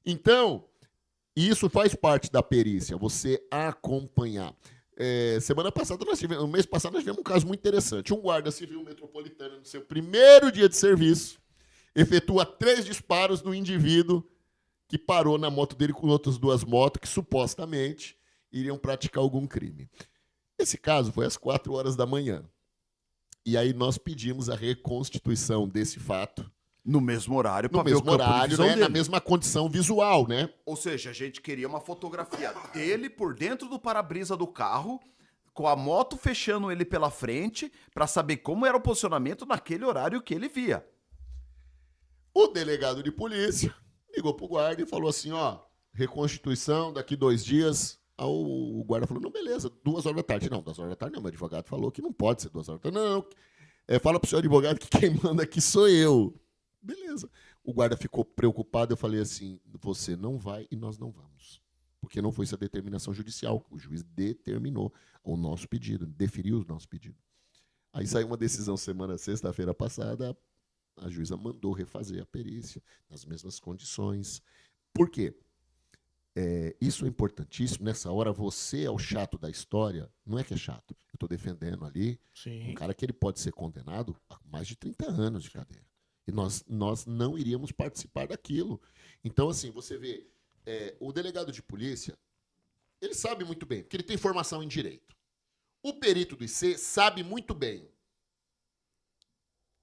Então, isso faz parte da perícia, você acompanhar. Semana passada, no mês passado, nós tivemos um caso muito interessante. Um guarda civil metropolitano, no seu primeiro dia de serviço, efetua 3 disparos no indivíduo que parou na moto dele com outras 2 motos que supostamente iriam praticar algum crime. Esse caso foi às 4 horas da manhã. E aí nós pedimos a reconstituição desse fato. No mesmo horário, no mesmo horário, né? Na mesma condição visual, né? Ou seja, a gente queria uma fotografia dele por dentro do para-brisa do carro, com a moto fechando ele pela frente, para saber como era o posicionamento naquele horário que ele via. O delegado de polícia ligou pro guarda e falou assim, ó, reconstituição daqui 2 dias, Aí o guarda falou, não, beleza, 2 horas da tarde. Não, 2 horas da tarde não, meu advogado falou que não pode ser 2 horas da tarde. Não, fala pro seu advogado que quem manda aqui sou eu. Beleza. O guarda ficou preocupado, eu falei assim, você não vai e nós não vamos. Porque não foi essa determinação judicial. O juiz determinou o nosso pedido, deferiu o nosso pedido. Aí saiu uma decisão sexta-feira passada, a juíza mandou refazer a perícia nas mesmas condições. Por quê? Isso é importantíssimo. Nessa hora, você é o chato da história. Não é que é chato. Eu estou defendendo ali um cara que ele pode ser condenado a mais de 30 anos de cadeia. E nós não iríamos participar daquilo. Então, assim, você vê, o delegado de polícia, ele sabe muito bem, porque ele tem formação em direito. O perito do IC sabe muito bem.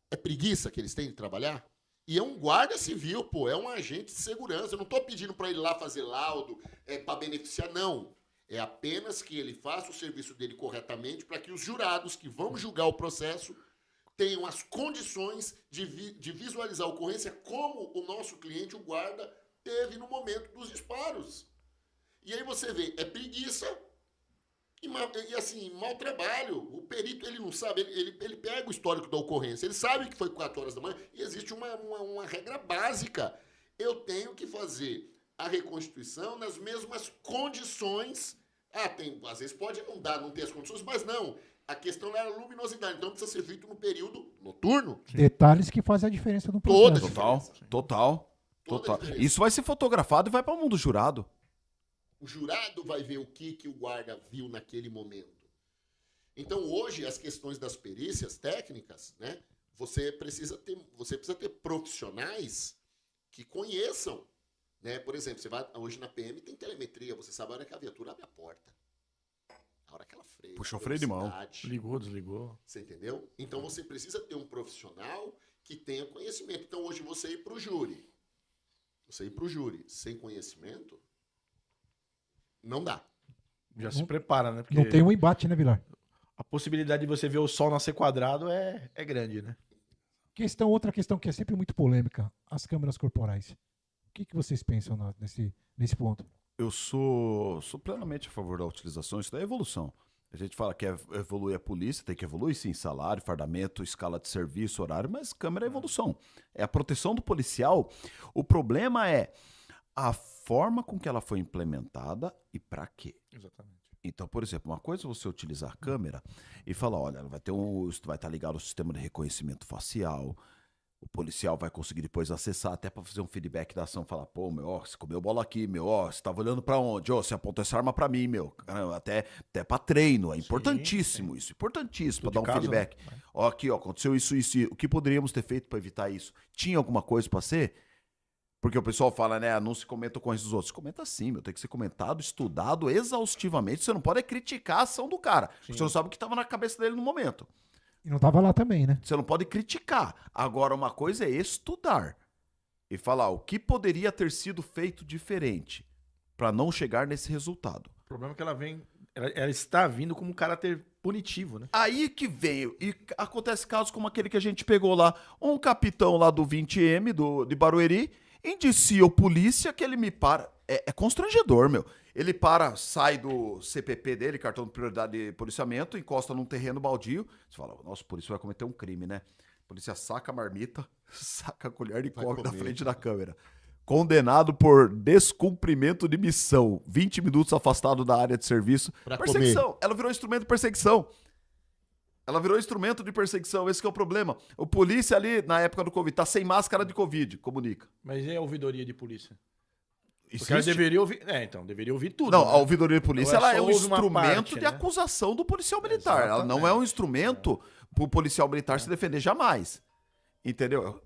É preguiça que eles têm de trabalhar? E é um guarda civil, pô, é um agente de segurança. Eu não estou pedindo para ele lá fazer laudo, para beneficiar, não. É apenas que ele faça o serviço dele corretamente para que os jurados que vão julgar o processo tenham as condições de visualizar a ocorrência como o nosso cliente, o guarda, teve no momento dos disparos. E aí você vê, é preguiça e assim, mau trabalho. O perito, ele não sabe, ele pega o histórico da ocorrência, ele sabe que foi 4 horas da manhã e existe uma regra básica. Eu tenho que fazer a reconstituição nas mesmas condições. Às vezes pode não ter as condições, mas não. A questão era a luminosidade, então precisa ser feito no período noturno. Detalhes que fazem a diferença no processo. Total. Isso vai ser fotografado e vai para o mundo jurado. O jurado vai ver o que o guarda viu naquele momento. Então, hoje, as questões das perícias técnicas, né, você precisa ter profissionais que conheçam. Né? Por exemplo, você vai hoje na PM, tem telemetria, você sabe a hora que a viatura abre a porta. A hora que ela freia. Puxou o freio de mão. Ligou, desligou. Você entendeu? Então, você precisa ter um profissional que tenha conhecimento. Então, hoje, você ir para o júri. Sem conhecimento, não dá. Já se prepara, né? Porque Não tem um embate, né, Vilar? a possibilidade de você ver o sol nascer quadrado é grande, né? Outra questão que é sempre muito polêmica, as câmeras corporais. O que vocês pensam nesse ponto? Eu sou plenamente a favor da utilização, isso daí é evolução. A gente fala que evoluir a polícia, tem que evoluir sim, salário, fardamento, escala de serviço, horário, mas câmera é evolução. É a proteção do policial. O problema é a forma com que ela foi implementada e para quê. Exatamente. Então, por exemplo, uma coisa é você utilizar a câmera e falar, olha, ela vai estar ligado ao sistema de reconhecimento facial, o policial vai conseguir depois acessar até para fazer um feedback da ação, falar, pô, você comeu bola aqui, você estava olhando para onde? Você apontou essa arma para mim, até para treino, é importantíssimo isso, importantíssimo para dar um feedback. Né? Aqui, aconteceu isso, o que poderíamos ter feito para evitar isso? Tinha alguma coisa para ser? Porque o pessoal fala, né, não se comenta com os outros. Comenta sim, tem que ser comentado, estudado exaustivamente. Você não pode criticar a ação do cara. Você não sabe o que estava na cabeça dele no momento. E não estava lá também, né? Você não pode criticar. Agora, uma coisa é estudar e falar o que poderia ter sido feito diferente para não chegar nesse resultado. O problema é que ela está vindo como um caráter punitivo, né? Aí que vem, e acontece casos como aquele que a gente pegou lá, um capitão lá do 20M, de Barueri, indicia o polícia que ele me para. É constrangedor, meu. Ele sai do CPP dele, cartão de prioridade de policiamento, encosta num terreno baldio. Você fala, nossa, o polícia vai cometer um crime, né? A polícia saca a marmita, saca a colher e come na frente da câmera. Condenado por descumprimento de missão. 20 minutos afastado da área de serviço. Perseguição. Comer. Ela virou instrumento de perseguição. Esse que é o problema. O polícia ali, na época do Covid, tá sem máscara de Covid, comunica. Mas e a ouvidoria de polícia? Existe? Porque ela deveria ouvir... deveria ouvir tudo. Não, né? a ouvidoria de polícia ela é um instrumento parte, de né? acusação do policial militar. Exatamente. Ela não é um instrumento pro policial militar se defender jamais. Entendeu?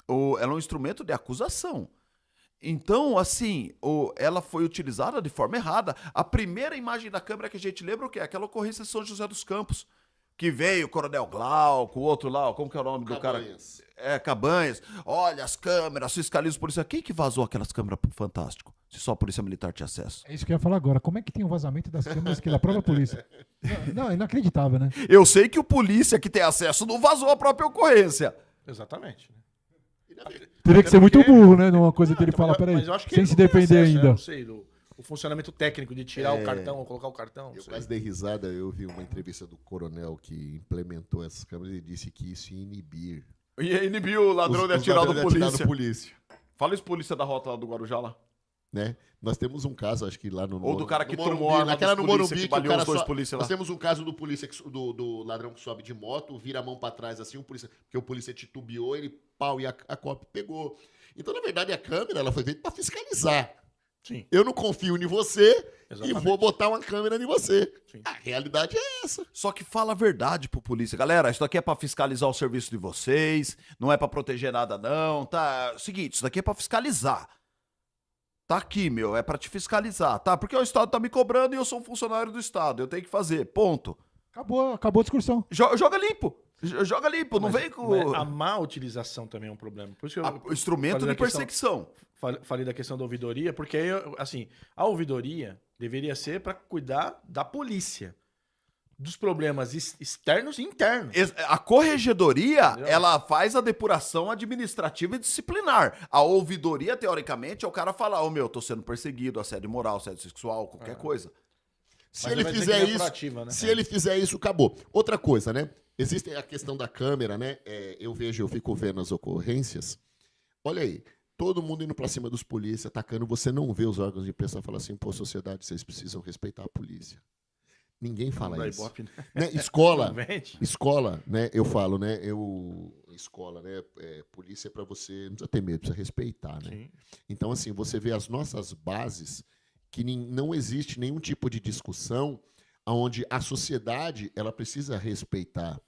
Ela é um instrumento de acusação. Então, assim, ela foi utilizada de forma errada. A primeira imagem da câmera que a gente lembra o quê? Aquela ocorrência de São José dos Campos. Que veio o Coronel Glauco, o outro lá, como que é o nome do cara? Cabanhas. Olha as câmeras, fiscaliza o policial. Quem que vazou aquelas câmeras pro Fantástico? Se só a polícia militar tinha acesso. É isso que eu ia falar agora. Como é que tem o vazamento das câmeras que da própria polícia? Não, é inacreditável, né? Eu sei que o polícia que tem acesso não vazou a própria ocorrência. Exatamente. Teria que ser muito burro, né? Numa coisa que ele fala, peraí, mas eu acho que sem ele se não tem defender acesso, ainda. Eu não sei, o funcionamento técnico de tirar o cartão ou colocar o cartão. Eu quase dei risada, eu vi uma entrevista do coronel que implementou essas câmeras e disse que isso ia inibir E inibiu o ladrão de os atirar do ladrões de atirar polícia. no polícia. Fala isso, polícia da rota lá do Guarujá lá. Né? Nós temos um caso, acho que lá no Ou do cara que no tomou a arma naquela dos no polícia, Morumbi, que que o baleou cara os dois só, polícia lá. nós temos um caso do polícia do ladrão que sobe de moto, vira a mão pra trás assim, porque o polícia titubeou, ele pau e a COP pegou. Então, na verdade, a câmera ela foi feita pra fiscalizar. Sim. Eu não confio em você Exatamente. e vou botar uma câmera em você. Sim. A realidade é essa. Só que fala a verdade pro polícia. Galera, isso daqui é pra fiscalizar o serviço de vocês, não é pra proteger nada não, tá? Seguinte, isso daqui é pra fiscalizar. Tá aqui, meu, é pra te fiscalizar, tá? Porque o Estado tá me cobrando e eu sou um funcionário do Estado, eu tenho que fazer, ponto. Acabou a discussão. Joga limpo, joga limpo, não vem com... Mas a má utilização também é um problema. Por isso que eu O instrumento falei de da questão- perseguição. falei da questão da ouvidoria, porque aí, assim, a ouvidoria deveria ser para cuidar da polícia, dos problemas externos e internos. A corregedoria, Entendeu? ela faz a depuração administrativa e disciplinar. A ouvidoria, teoricamente, é o cara falar, ô meu, tô sendo perseguido, assédio moral, assédio sexual, qualquer coisa. Se Mas ele vai dizer fizer que não é isso, proativa, né? se ele fizer isso, acabou. Outra coisa, né? Existe a questão da câmera, né? Eu fico vendo as ocorrências. Olha aí, todo mundo indo pra cima dos polícias, atacando, você não vê os órgãos de imprensa falar assim, pô, sociedade, vocês precisam respeitar a polícia. Ninguém fala Dá isso. ibope, né? Né? Escola, Não vende? escola, né? Eu falo, né? Escola, né? Polícia é pra você, não precisa ter medo, precisa respeitar, né? Sim. Então, assim, você vê as nossas bases que não existe nenhum tipo de discussão onde a sociedade ela precisa respeitar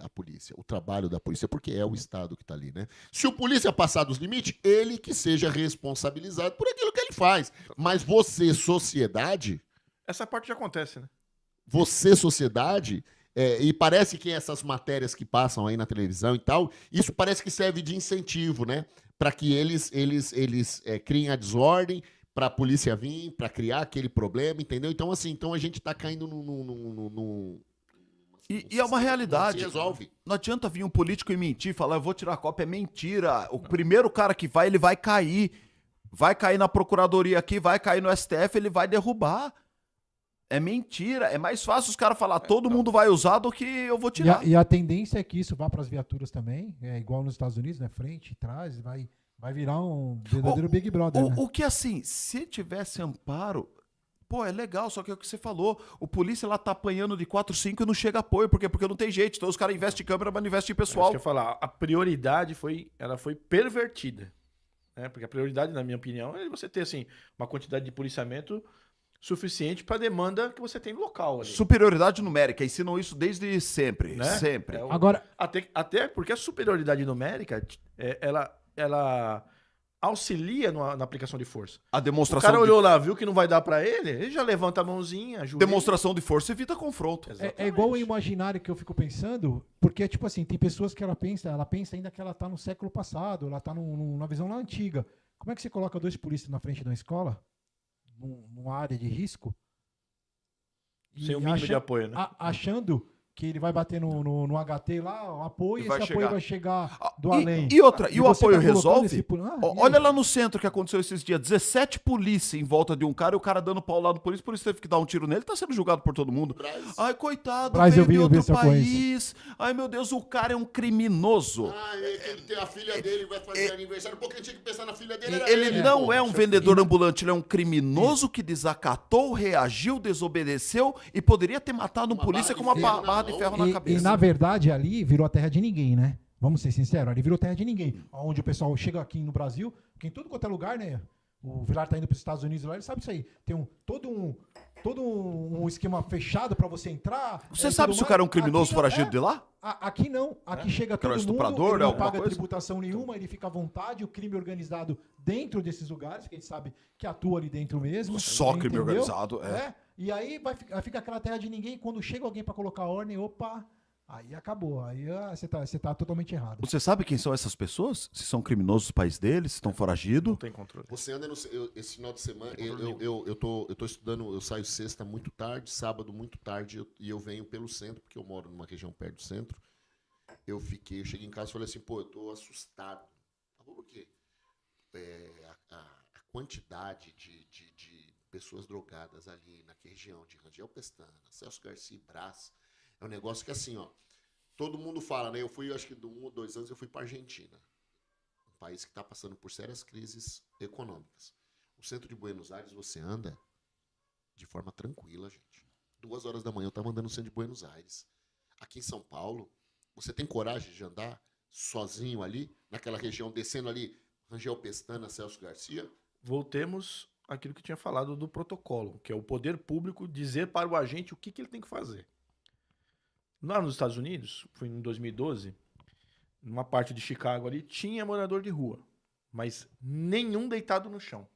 a polícia, o trabalho da polícia, porque é o Estado que está ali, né? Se o polícia passar dos limites, ele que seja responsabilizado por aquilo que ele faz. Mas você, sociedade, Essa parte já acontece, né? sociedade, e parece que essas matérias que passam aí na televisão e tal, isso parece que serve de incentivo, né? Para que eles criem a desordem, para a polícia vir, para criar aquele problema, entendeu? Então, assim, a gente está caindo E é uma realidade. Se resolve. Não adianta vir um político e mentir, falar, eu vou tirar a cópia, é mentira. O primeiro cara que vai, ele vai cair. Vai cair na procuradoria aqui, vai cair no STF, ele vai derrubar. É mentira. É mais fácil os caras falar, todo mundo vai usar do que eu vou tirar. E a tendência é que isso vá para as viaturas também, é igual nos Estados Unidos, né? Frente, trás, vai virar um verdadeiro Big Brother, né? O que assim, se tivesse amparo, pô, é legal, só que é o que você falou, o polícia lá tá apanhando de 4, 5 e não chega apoio, por quê? Porque não tem jeito, então os caras investem em câmera, mas não investem em É isso pessoal. que eu ia falar. A prioridade foi pervertida. Né? Porque a prioridade, na minha opinião, é você ter assim, uma quantidade de policiamento suficiente para a demanda que você tem no local. Ali, Superioridade numérica, ensinam isso desde sempre, né? sempre. É o- Agora, até porque a superioridade numérica, ela auxilia na aplicação de força. A O demonstração, cara olhou lá, viu que não vai dar para ele já levanta a mãozinha, ajuda. demonstração de força evita confronto. é igual o imaginário que eu fico pensando, porque, tipo assim, tem pessoas que ela pensa ainda que ela tá no século passado, ela tá numa visão lá antiga. Como é que você coloca 2 polícias na frente de uma escola, numa área de risco? Sem o mínimo de apoio, né? Achando que ele vai bater no HT lá, o apoio, E e vai esse apoio chegar. vai chegar do E- além. E outra, e o você apoio tá colocando resolve? esse e Olha aí? lá no centro que aconteceu esses dias, 17 polícia em volta de um cara e o cara dando pau lá no polícia, por isso teve que dar um tiro nele, tá sendo julgado por todo mundo. Ai, coitado, Braz, veio eu vi de outro essa país. Ai, meu Deus, o cara é um criminoso. Ele tem a filha dele, vai fazer aniversário, porque ele tinha que pensar na filha dele. Era Ele não pô. é um vendedor ambulante, ele é um criminoso que desacatou, reagiu, desobedeceu e poderia ter matado um Uma polícia barra com uma de ferro na barra de mão. ferro na E cabeça. na verdade ali virou a terra de ninguém, né? Vamos ser sinceros, ali virou terra de ninguém. Onde o pessoal chega aqui no Brasil, que em tudo quanto é lugar, né? O Vilar tá indo para os Estados Unidos lá, ele sabe isso aí. Tem todo um esquema fechado para você entrar. Você sabe tudo se o mais. cara é um criminoso Aqui não, foragido de lá? Aqui não. Aqui chega Que era todo um mundo, estuprador, ele não alguma paga coisa? tributação nenhuma, ele fica à vontade, o crime organizado dentro desses lugares, que a gente sabe que atua ali dentro mesmo. Só crime entendeu? organizado, é. E aí fica aquela terra de ninguém, quando chega alguém para colocar ordem, opa, aí acabou. Aí você tá totalmente errado. Você sabe quem são essas pessoas? Se são criminosos do país deles, se estão foragidos? Não tem controle. Você anda esse final de semana, eu tô estudando, eu saio sexta muito tarde, sábado muito tarde, e eu venho pelo centro, porque eu moro numa região perto do centro. Eu cheguei em casa e falei assim, pô, eu tô assustado. Por quê? A quantidade de pessoas drogadas ali na região de Rangel Pestana, Celso Garcia e Brás. É um negócio que assim, ó, todo mundo fala, né? Eu fui, acho que de 1 ou 2 anos, eu fui para Argentina. Um país que está passando por sérias crises econômicas. O centro de Buenos Aires, você anda de forma tranquila, gente. 2 horas da manhã eu estava andando no centro de Buenos Aires. Aqui em São Paulo, você tem coragem de andar sozinho ali, naquela região, descendo ali, Rangel Pestana, Celso Garcia? Voltemos àquilo que tinha falado do protocolo, que é o poder público dizer para o agente o que ele tem que fazer. Lá nos Estados Unidos, foi em 2012, numa parte de Chicago ali, tinha morador de rua, mas nenhum deitado no chão.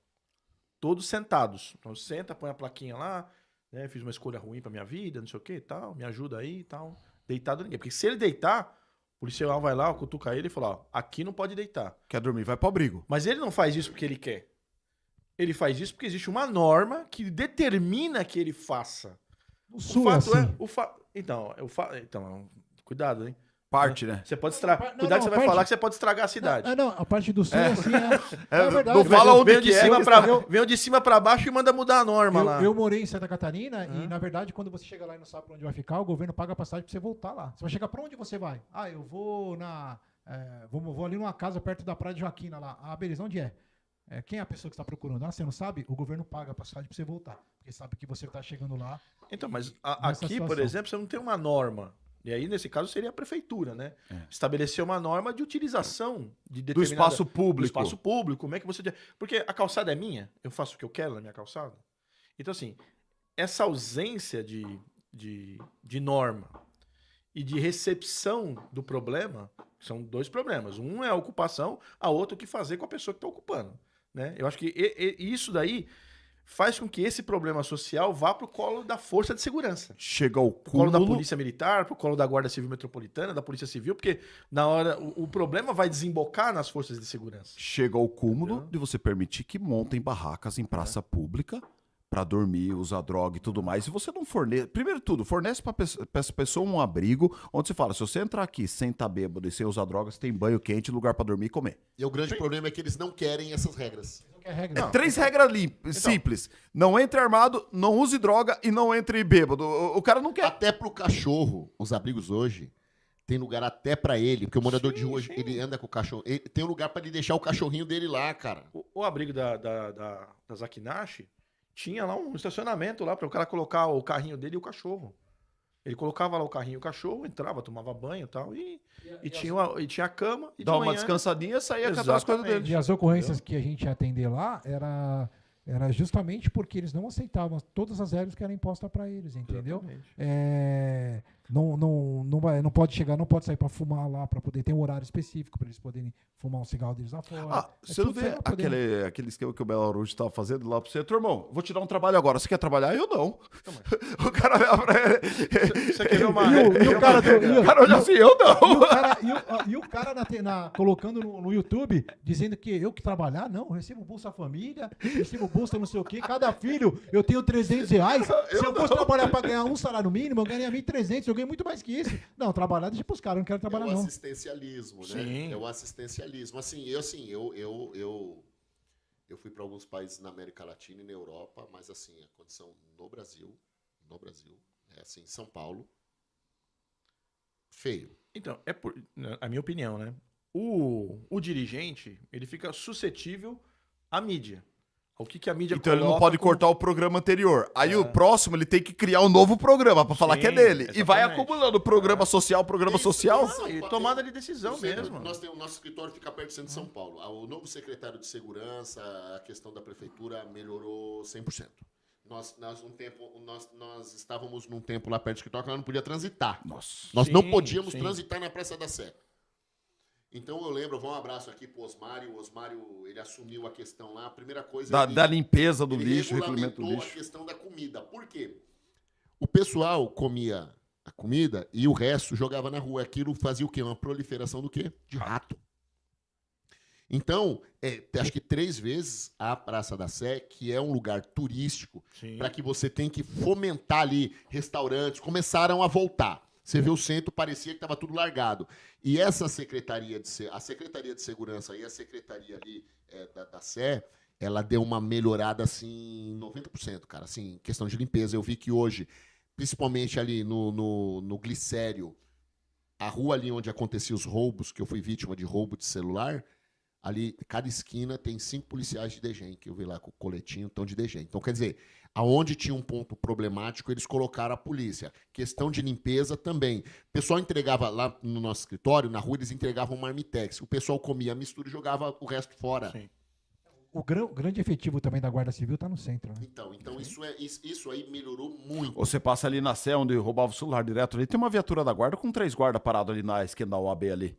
Todos sentados. Então senta, põe a plaquinha lá, né, fiz uma escolha ruim pra minha vida, não sei o que e tal, me ajuda aí e tal. Deitado ninguém. Porque se ele deitar, o policial vai lá, cutuca ele e fala, ó, aqui não pode deitar. Quer dormir, vai pro abrigo. Mas ele não faz isso porque ele quer. Ele faz isso porque existe uma norma que determina que ele faça. O O Sul é fato assim. Então, cuidado, hein? Parte, né? Você pode estragar. Não, Cuidado que você vai parte- falar que você pode estragar a cidade. Não, a parte do Sul é assim. É verdade. não fala onde Venho de que é, cima que pra, eu- venho de cima pra baixo e manda mudar a norma lá. Eu morei em Santa Catarina e, na verdade, quando você chega lá e não sabe pra onde vai ficar, o governo paga a passagem pra você voltar lá. Você vai chegar pra onde você vai? Ah, eu vou vou ali numa casa perto da Praia de Joaquina lá. Ah, beleza, onde é? Quem é a pessoa que está procurando? Ah, você não sabe? O governo paga a passagem pra você voltar. Porque sabe que você tá chegando lá. Então, mas Nessa aqui, por situação. exemplo, você não tem uma norma. E aí, nesse caso, seria a prefeitura, né? Estabelecer uma norma de utilização de Do determinada... espaço público. Do espaço público. Como é que você... Porque a calçada é minha, eu faço o que eu quero na minha calçada. Então, assim, essa ausência de norma e de recepção do problema, são 2 problemas. Um é a ocupação, a outra o que fazer com a pessoa que está ocupando. Né? Eu acho que isso daí faz com que esse problema social vá para o colo da força de segurança. Chega ao Pro colo da cúmulo. Polícia Militar, pro colo da Guarda Civil Metropolitana, da Polícia Civil, porque na hora o problema vai desembocar nas forças de segurança. Chega ao cúmulo de você permitir que montem barracas em praça pública pra dormir, usar droga e tudo mais. E você não fornece... Primeiro de tudo, fornece pra essa pessoa um abrigo onde você fala, se você entrar aqui sem estar bêbado e sem usar drogas, tem banho quente, lugar pra dormir e comer. E o grande problema é que eles não querem essas regras. Não quer regra. 3 regras simples. Não entre armado, não use droga e não entre bêbado. O cara não quer. Até pro cachorro, os abrigos hoje, tem lugar até pra ele, porque o morador de rua, sim. ele anda com o cachorro. Tem um lugar pra ele deixar o cachorrinho dele lá, cara. O abrigo da Zakinashi tinha lá um estacionamento lá para o cara colocar o carrinho dele e o cachorro. Ele colocava lá o carrinho e o cachorro, entrava, tomava banho e tal, e tinha a cama. E Dá de uma manhã, descansadinha e saía catar as coisas Exatamente. dele. E as ocorrências que a gente ia atender lá era justamente porque eles não aceitavam todas as regras que eram impostas para eles, entendeu? Exatamente. Não pode chegar, não pode sair para fumar lá, para poder ter um horário específico para eles poderem fumar um cigarro deles lá fora. Ah, você não tudo vê pra poder- aquele esquema que o Belo Horizonte estava fazendo lá pra você? Teu irmão, vou te dar um trabalho agora. Você quer trabalhar? Eu não. O cara olha pra ele. Você quer ver uma... E o cara do- O cara olha assim, eu não. E o cara colocando no YouTube, dizendo que eu que trabalhar, não, eu recebo Bolsa Família, recebo Bolsa não sei o quê, cada filho eu tenho R$300. Se eu fosse trabalhar para ganhar um salário mínimo, eu ganharia 1.300, eu ganho muito mais que isso. Não, trabalhar deixa pros caras, eu não quero trabalhar É o não. assistencialismo, né? Sim. É o assistencialismo. Eu fui para alguns países na América Latina e na Europa, mas assim, a condição no Brasil, é assim, São Paulo, feio. Então, a minha opinião, né? O dirigente, ele fica suscetível à mídia. Ao que a mídia Então ele não coloca pode como- cortar o programa anterior. Aí o próximo ele tem que criar um novo programa pra falar Sim, que é dele. E vai exatamente. acumulando programa social, programa social. Não, e tomada de decisão O centro- mesmo. Nós temos, nosso escritório fica perto do centro de São Paulo. O novo secretário de segurança, a questão da prefeitura melhorou 100%. Nós estávamos num tempo lá perto do escritório que nós não podíamos transitar. Nossa. Nós não Sim, podíamos sim. transitar na Praça da Sé. Então eu lembro, vou um abraço aqui pro Osmário. O Osmário, ele assumiu a questão lá. A primeira coisa Da limpeza do ele lixo, recolhimento do regulamentou lixo. a questão da comida. Por quê? O pessoal comia a comida e o resto jogava na rua. Aquilo fazia o quê? Uma proliferação do quê? De rato. Então, acho que 3 vezes a Praça da Sé, que é um lugar turístico, Sim. para que você tem que fomentar ali restaurantes, começaram a voltar. Você vê o centro, parecia que estava tudo largado. E essa a Secretaria de Segurança e a Secretaria ali da Sé, ela deu uma melhorada, assim, 90%, cara. Assim, questão de limpeza. Eu vi que hoje, principalmente ali no Glicério, a rua ali onde aconteciam os roubos, que eu fui vítima de roubo de celular, ali, cada esquina tem 5 policiais de DGEM, que eu vi lá com o coletinho, estão de DGEM. Então, quer dizer, aonde tinha um ponto problemático, eles colocaram a polícia. Questão de limpeza também. O pessoal entregava lá no nosso escritório, na rua, eles entregavam marmitex. O pessoal comia a mistura e jogava o resto fora. Sim. O grande efetivo também da Guarda Civil tá no centro, né? Então isso aí melhorou muito. Você passa ali na Sé, onde roubava o celular direto ali, tem uma viatura da guarda com 3 guardas parados ali na esquina da UAB ali.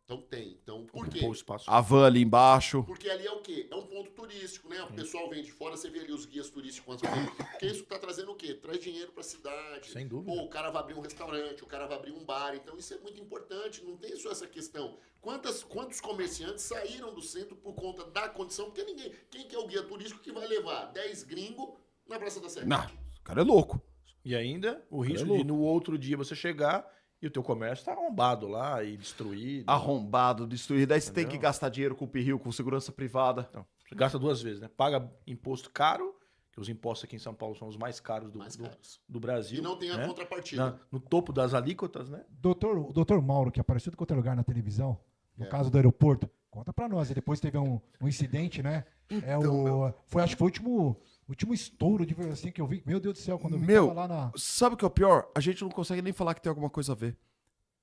Então tem. Então, por Ocupou quê? o espaço. A van ali embaixo. Porque ali é o quê? É um ponto turístico, né? O pessoal vem de fora, você vê ali os guias turísticos. Porque isso tá trazendo o quê? Traz dinheiro pra cidade. Sem dúvida. Pô, o cara vai abrir um restaurante, o cara vai abrir um bar. Então isso é muito importante. Não tem só essa questão. Quantos comerciantes saíram do centro por conta da condição? Porque ninguém... Quem que é o guia turístico que vai levar 10 gringos na Praça da Sé? Não, o cara é louco. E ainda o risco louco. de no outro dia você chegar e o teu comércio tá arrombado lá e destruído. Arrombado, destruído. Aí você tem que Entendeu? gastar dinheiro com o pirril, com segurança privada. Então, você gasta 2 vezes, né? Paga imposto caro, que os impostos aqui em São Paulo são os mais caros do, Mais caros. do Brasil. E não tem a né? contrapartida. No topo das alíquotas, né? O doutor Mauro, que apareceu em qualquer lugar na televisão, no É. caso do aeroporto, conta pra nós. E depois teve um incidente, né? Acho que foi o último estouro de assim que eu vi. Meu Deus do céu, quando eu vi Meu, tava lá na. Sabe o que é o pior? A gente não consegue nem falar que tem alguma coisa a ver.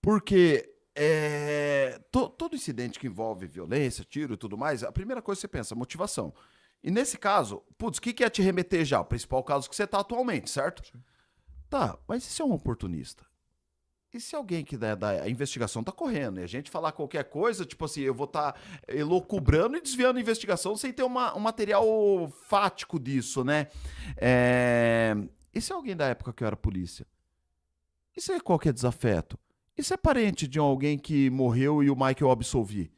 Porque todo incidente que envolve violência, tiro e tudo mais, a primeira coisa que você pensa, motivação. E nesse caso, putz, o que é te remeter já? O principal caso que você tá atualmente, certo? Tá, mas e se é um oportunista? E se alguém que da investigação tá correndo e a gente falar qualquer coisa, tipo assim, eu vou estar elucubrando e desviando a investigação sem ter um material fático disso, né? E se é alguém da época que eu era polícia? E se é qualquer desafeto? E se é parente de alguém que morreu e o Michael eu absolvi?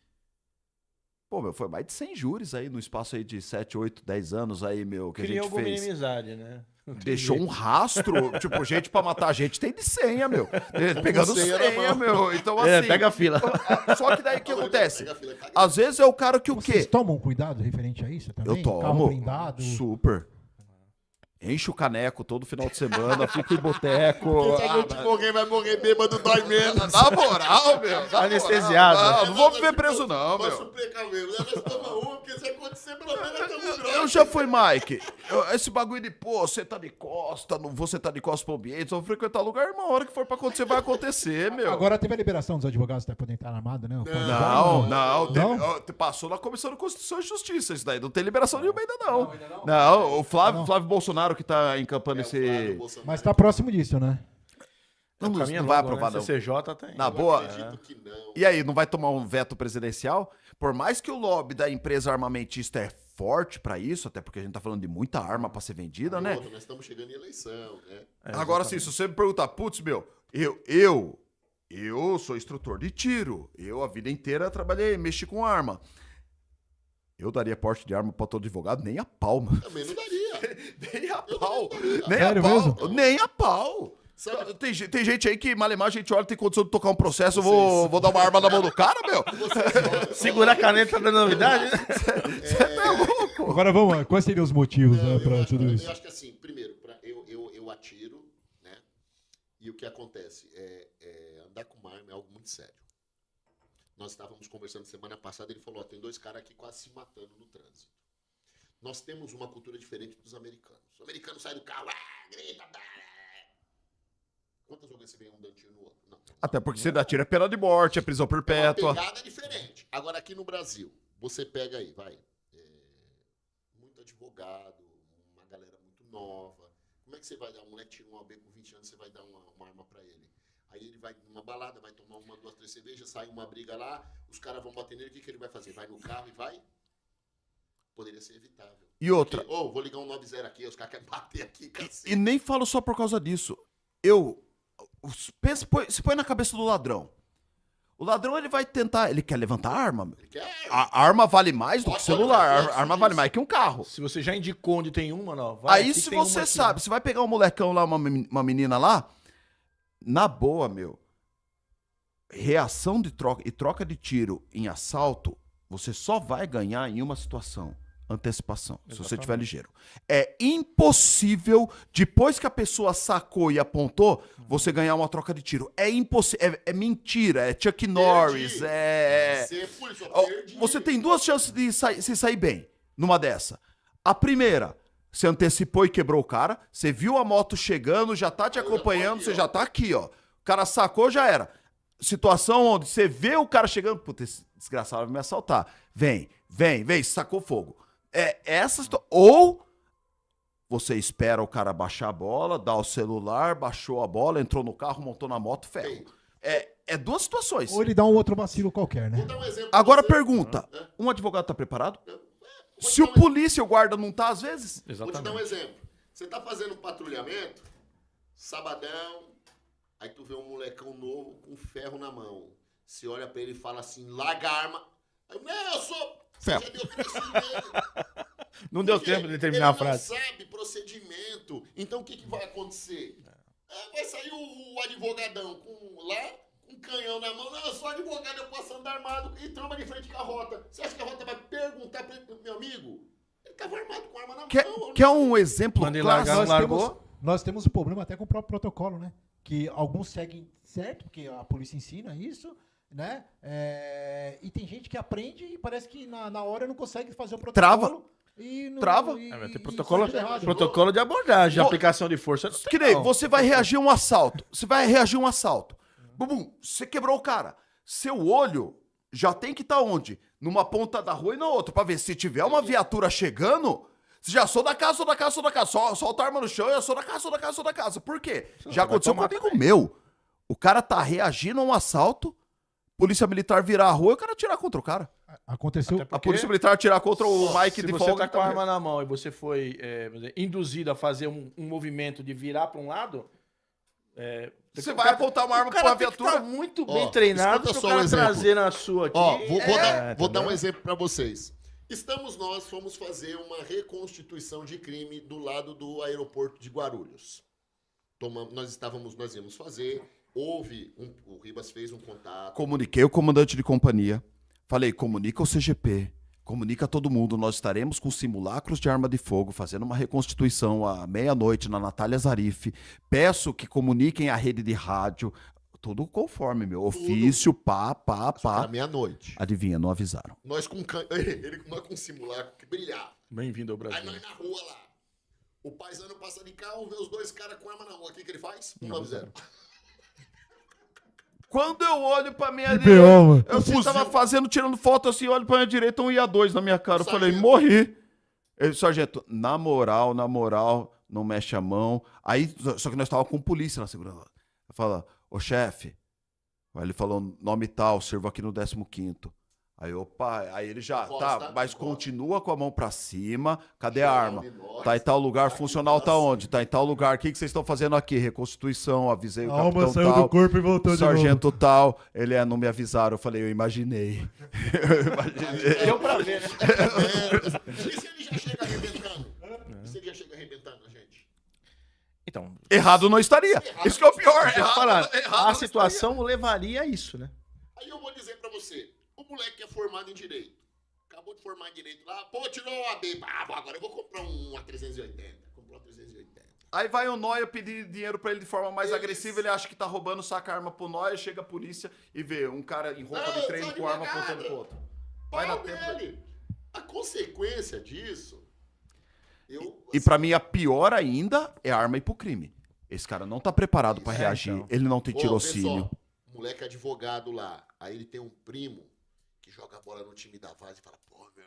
Pô, meu, foi mais de 100 júris aí no espaço aí de 7, 8, 10 anos aí, meu, que Cria a gente alguma fez. inimizade, né? Não tem Deixou jeito. um rastro, tipo, gente pra matar a gente tem de senha, meu. Pegando senha na senha, mão. meu. Então, assim. É, pega a fila. Só que daí o que acontece? Pega a fila, caga. Às vezes é o cara que o Vocês quê? tomam cuidado referente a isso também? Eu tomo. Carro blindado. Super. Enche o caneco todo final de semana, fica em boteco. Alguém vai morrer bêbado, dói menos. Na moral, meu. na Anestesiado. moral. Não vou viver preso, não, Posso meu. precaver. Nós tomamos uma, porque se acontecer, pelo menos nós estamos grosso. Eu já fui, Mike. Esse bagulho de, pô, você tá de costa, não vou sentar de costa pro ambiente, só vou frequentar lugar, irmão. A hora que for pra acontecer, vai acontecer, meu. Agora teve a liberação dos advogados para poder entrar armado, né? Não. Passou na Comissão de Constituição e Justiça isso daí. Não tem liberação nenhuma ainda, não. Não, o Flávio Bolsonaro que tá encampando esse... Mas tá próximo disso, né? Não, O caminho é não vai longo, aprovar, né? não. CCJ tem. Na boa. Acredito que não. E aí, não vai tomar um veto presidencial? Por mais que o lobby da empresa armamentista é forte pra isso, até porque a gente tá falando de muita arma pra ser vendida, né? Outra, nós estamos chegando em eleição, né? Agora sim, se você me perguntar, putz, meu, eu sou instrutor de tiro. Eu a vida inteira trabalhei, mexi com arma. Eu daria porte de arma pra todo advogado, nem a pau, mano. Também não daria. Nem a pau. Nem Sério a pau. mesmo? Nem a pau. Sabe- Tem gente aí que, malemar, a gente olha, tem condição de tocar um processo, eu vou dar uma arma na mão do cara, meu? Segura a caneta, tá dando novidade, né? Agora vamos lá. Quais seriam os motivos né, para tudo Eu isso? acho que assim, primeiro, eu atiro, né? E o que acontece? Andar com uma arma é algo muito sério. Nós estávamos conversando semana passada, ele falou, ó, tem 2 caras aqui quase se matando no trânsito. Nós temos uma cultura diferente dos americanos. O americano sai do carro, grita, quantas vezes você vê um dando tiro no outro? Não. Até porque se dá tiro é pena de morte, é prisão perpétua. A pegada é diferente. Agora, aqui no Brasil, você pega aí, muito advogado, uma galera muito nova. Como é que você vai dar? Um moleque tira um AB com 20 anos, você vai dar uma arma pra ele. Aí ele vai numa balada, vai tomar 1, 2, 3 cervejas, sai uma briga lá, os caras vão bater nele, o que ele vai fazer? Vai no carro e vai? Poderia ser evitável. E outra, Porque, vou ligar um 90 aqui, os caras querem bater aqui, cacete. e nem falo só por causa disso. Se põe na cabeça do ladrão. O ladrão, ele vai tentar, ele quer levantar a arma, meu. Ele quer... A arma vale mais do que o celular. Olha, A arma vale mais que um carro. Se você já indicou onde tem uma, não. Vai, Aí aqui se tem uma você aqui. sabe, você vai pegar um molecão lá, uma menina lá, na boa, meu, reação de troca e troca de tiro em assalto, você só vai ganhar em uma situação. antecipação, se você Exatamente. estiver ligeiro. É impossível, depois que a pessoa sacou e apontou, você ganhar uma troca de tiro. É impossível, é mentira, é Chuck Norris, Você, polícia, Ó, perdi. Você tem duas chances de se sair bem numa dessa. A primeira, você antecipou e quebrou o cara, você viu a moto chegando, já tá te acompanhando, você já tá aqui, ó. O cara sacou, já era. Situação onde você vê o cara chegando, puta, esse desgraçado vai me assaltar. Vem, sacou fogo. É essa situação. Ou você espera o cara baixar a bola, dá o celular, baixou a bola, entrou no carro, montou na moto, ferro. É duas situações. Ou ele dá um outro vacilo qualquer, né? Vou dar um exemplo pra Agora você. pergunta, um advogado tá preparado? Vou Se te o dar um polícia ou o guarda não tá, às vezes... Vou te dar um exemplo. Você tá fazendo um patrulhamento, sabadão, aí tu vê um molecão novo com ferro na mão. Você olha pra ele e fala assim, larga a arma. Aí, não, eu sou... Ferro. Você já deu crescido nele. Não deu Porque tempo de terminar a ele frase. não sabe procedimento. Então o que, que vai acontecer? Vai sair o advogadão com um canhão na mão. Não, eu sou advogado, eu posso andar armado e tromba de frente com a rota. Você acha que a rota vai perguntar pra ele, meu amigo? Ele tava armado com arma na mão. Quer um exemplo Quando ele clássico? largar, largou. Nós temos um problema até com o próprio protocolo, né? Que alguns seguem certo, porque a polícia ensina isso, né? E tem gente que aprende e parece que na hora não consegue fazer o protocolo. Trava. E não, Trava. Vai ter e protocolo, sai tudo errado. protocolo de abordagem, de Vou- aplicação de força. Não tem, Que nem, não. você vai reagir a um assalto. Bum, você quebrou o cara. Seu olho já tem que estar onde? Numa ponta da rua e na outra. Pra ver se tiver uma viatura chegando, você já sou da casa. Solta a arma no chão, eu sou da casa. Por quê? Já vai aconteceu com um tomar amigo também. meu. O cara tá reagindo a um assalto, polícia militar virar a rua e o cara atirar contra o cara. Aconteceu. Até A porque- polícia militar atirar contra o Mike Se de você folga. tá com a arma na mão e você foi vamos dizer, induzido a fazer um movimento de virar para um lado, Você vai apontar uma arma pra uma tem que viatura? tá muito Ó, bem treinado escuta para o só cara um exemplo. trazer na sua aqui. Ó, vou dar um entendeu? exemplo pra vocês. Fomos fazer uma reconstituição de crime do lado do aeroporto de Guarulhos. Nós íamos fazer, o Ribas fez um contato. Comuniquei o comandante de companhia. Falei, comunica o CGP. Comunica a todo mundo. Nós estaremos com simulacros de arma de fogo, fazendo uma reconstituição à meia-noite na Natália Zarif. Peço que comuniquem a rede de rádio. Tudo conforme, meu. Ofício, pá. À meia-noite. Adivinha, não avisaram. Nós com nós com um simulacro que brilhava. Bem-vindo ao Aí Brasil. nós na rua lá. O paisano passa de carro, vê os dois caras com arma na rua. O que ele faz? 190. Quando eu olho pra minha Que direita, B.O., mano. eu Fuzil. tava tirando foto assim, olho pra minha direita, um IA2 na minha cara. Eu falei, Sargento. morri. Ele, sargento, na moral, não mexe a mão. Aí, só que nós tava com polícia na segurança. Fala, ô chefe. Aí ele falou, nome tal, sirvo aqui no 15º. Aí, opa, aí ele já, Encosta, tá, mas encosta. continua com a mão pra cima. Cadê a arma? Nós. Tá em tal lugar, funcional tá onde? Tá em tal lugar. O que vocês estão fazendo aqui? Reconstituição, avisei o A alma capitão saiu tal. do corpo e voltou de novo. Sargento tal, ele não me avisaram. Eu falei, eu imaginei. Eu imaginei. Deu pra ver, né? E se ele já chega arrebentando? E se ele já chega arrebentando a gente? Então, Errado não estaria. Isso que é o pior. deixa eu Errado, falar, errado a situação levaria a isso, né? Aí eu vou dizer pra você, o moleque é formado em Direito. Acabou de formar em Direito lá, pô, tirou o AB. Agora eu vou comprar uma 380. Comprou uma 380. Aí vai o Noia pedir dinheiro pra ele de forma mais Isso. agressiva, ele acha que tá roubando, saca a arma pro Noia, chega a polícia e vê um cara em roupa Não, de treino sou com arma advogado. apontando pro outro. Vai Pau dar tempo. dele. A consequência disso, E pra mim, a pior ainda é a arma ir pro crime. Esse cara não tá preparado pra reagir, então. ele não tem Ô, tirocínio. pessoal, o moleque é advogado lá. Aí ele tem um primo que joga bola no time da Vaz e fala, pô, meu.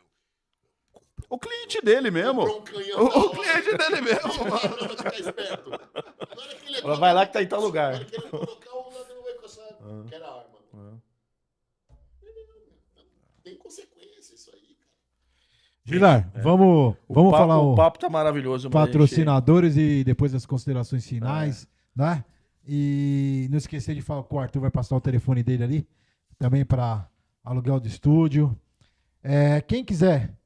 O cliente dele mesmo. Comprou um canhão da O hora. cliente dele mesmo, mano. Pra ficar esperto. Na hora que ele Ela vai lá que tá em tal Na lugar. hora que ele colocar o ladrão vai coçar, que era arma. Tem consequência isso aí, cara. Vilar, vamos O falar o o papo tá maravilhoso. mas a gente- patrocinadores e depois as considerações finais, né? E não esquecer de falar que o Arthur vai passar o telefone dele ali, também para aluguel de estúdio. Quem quiser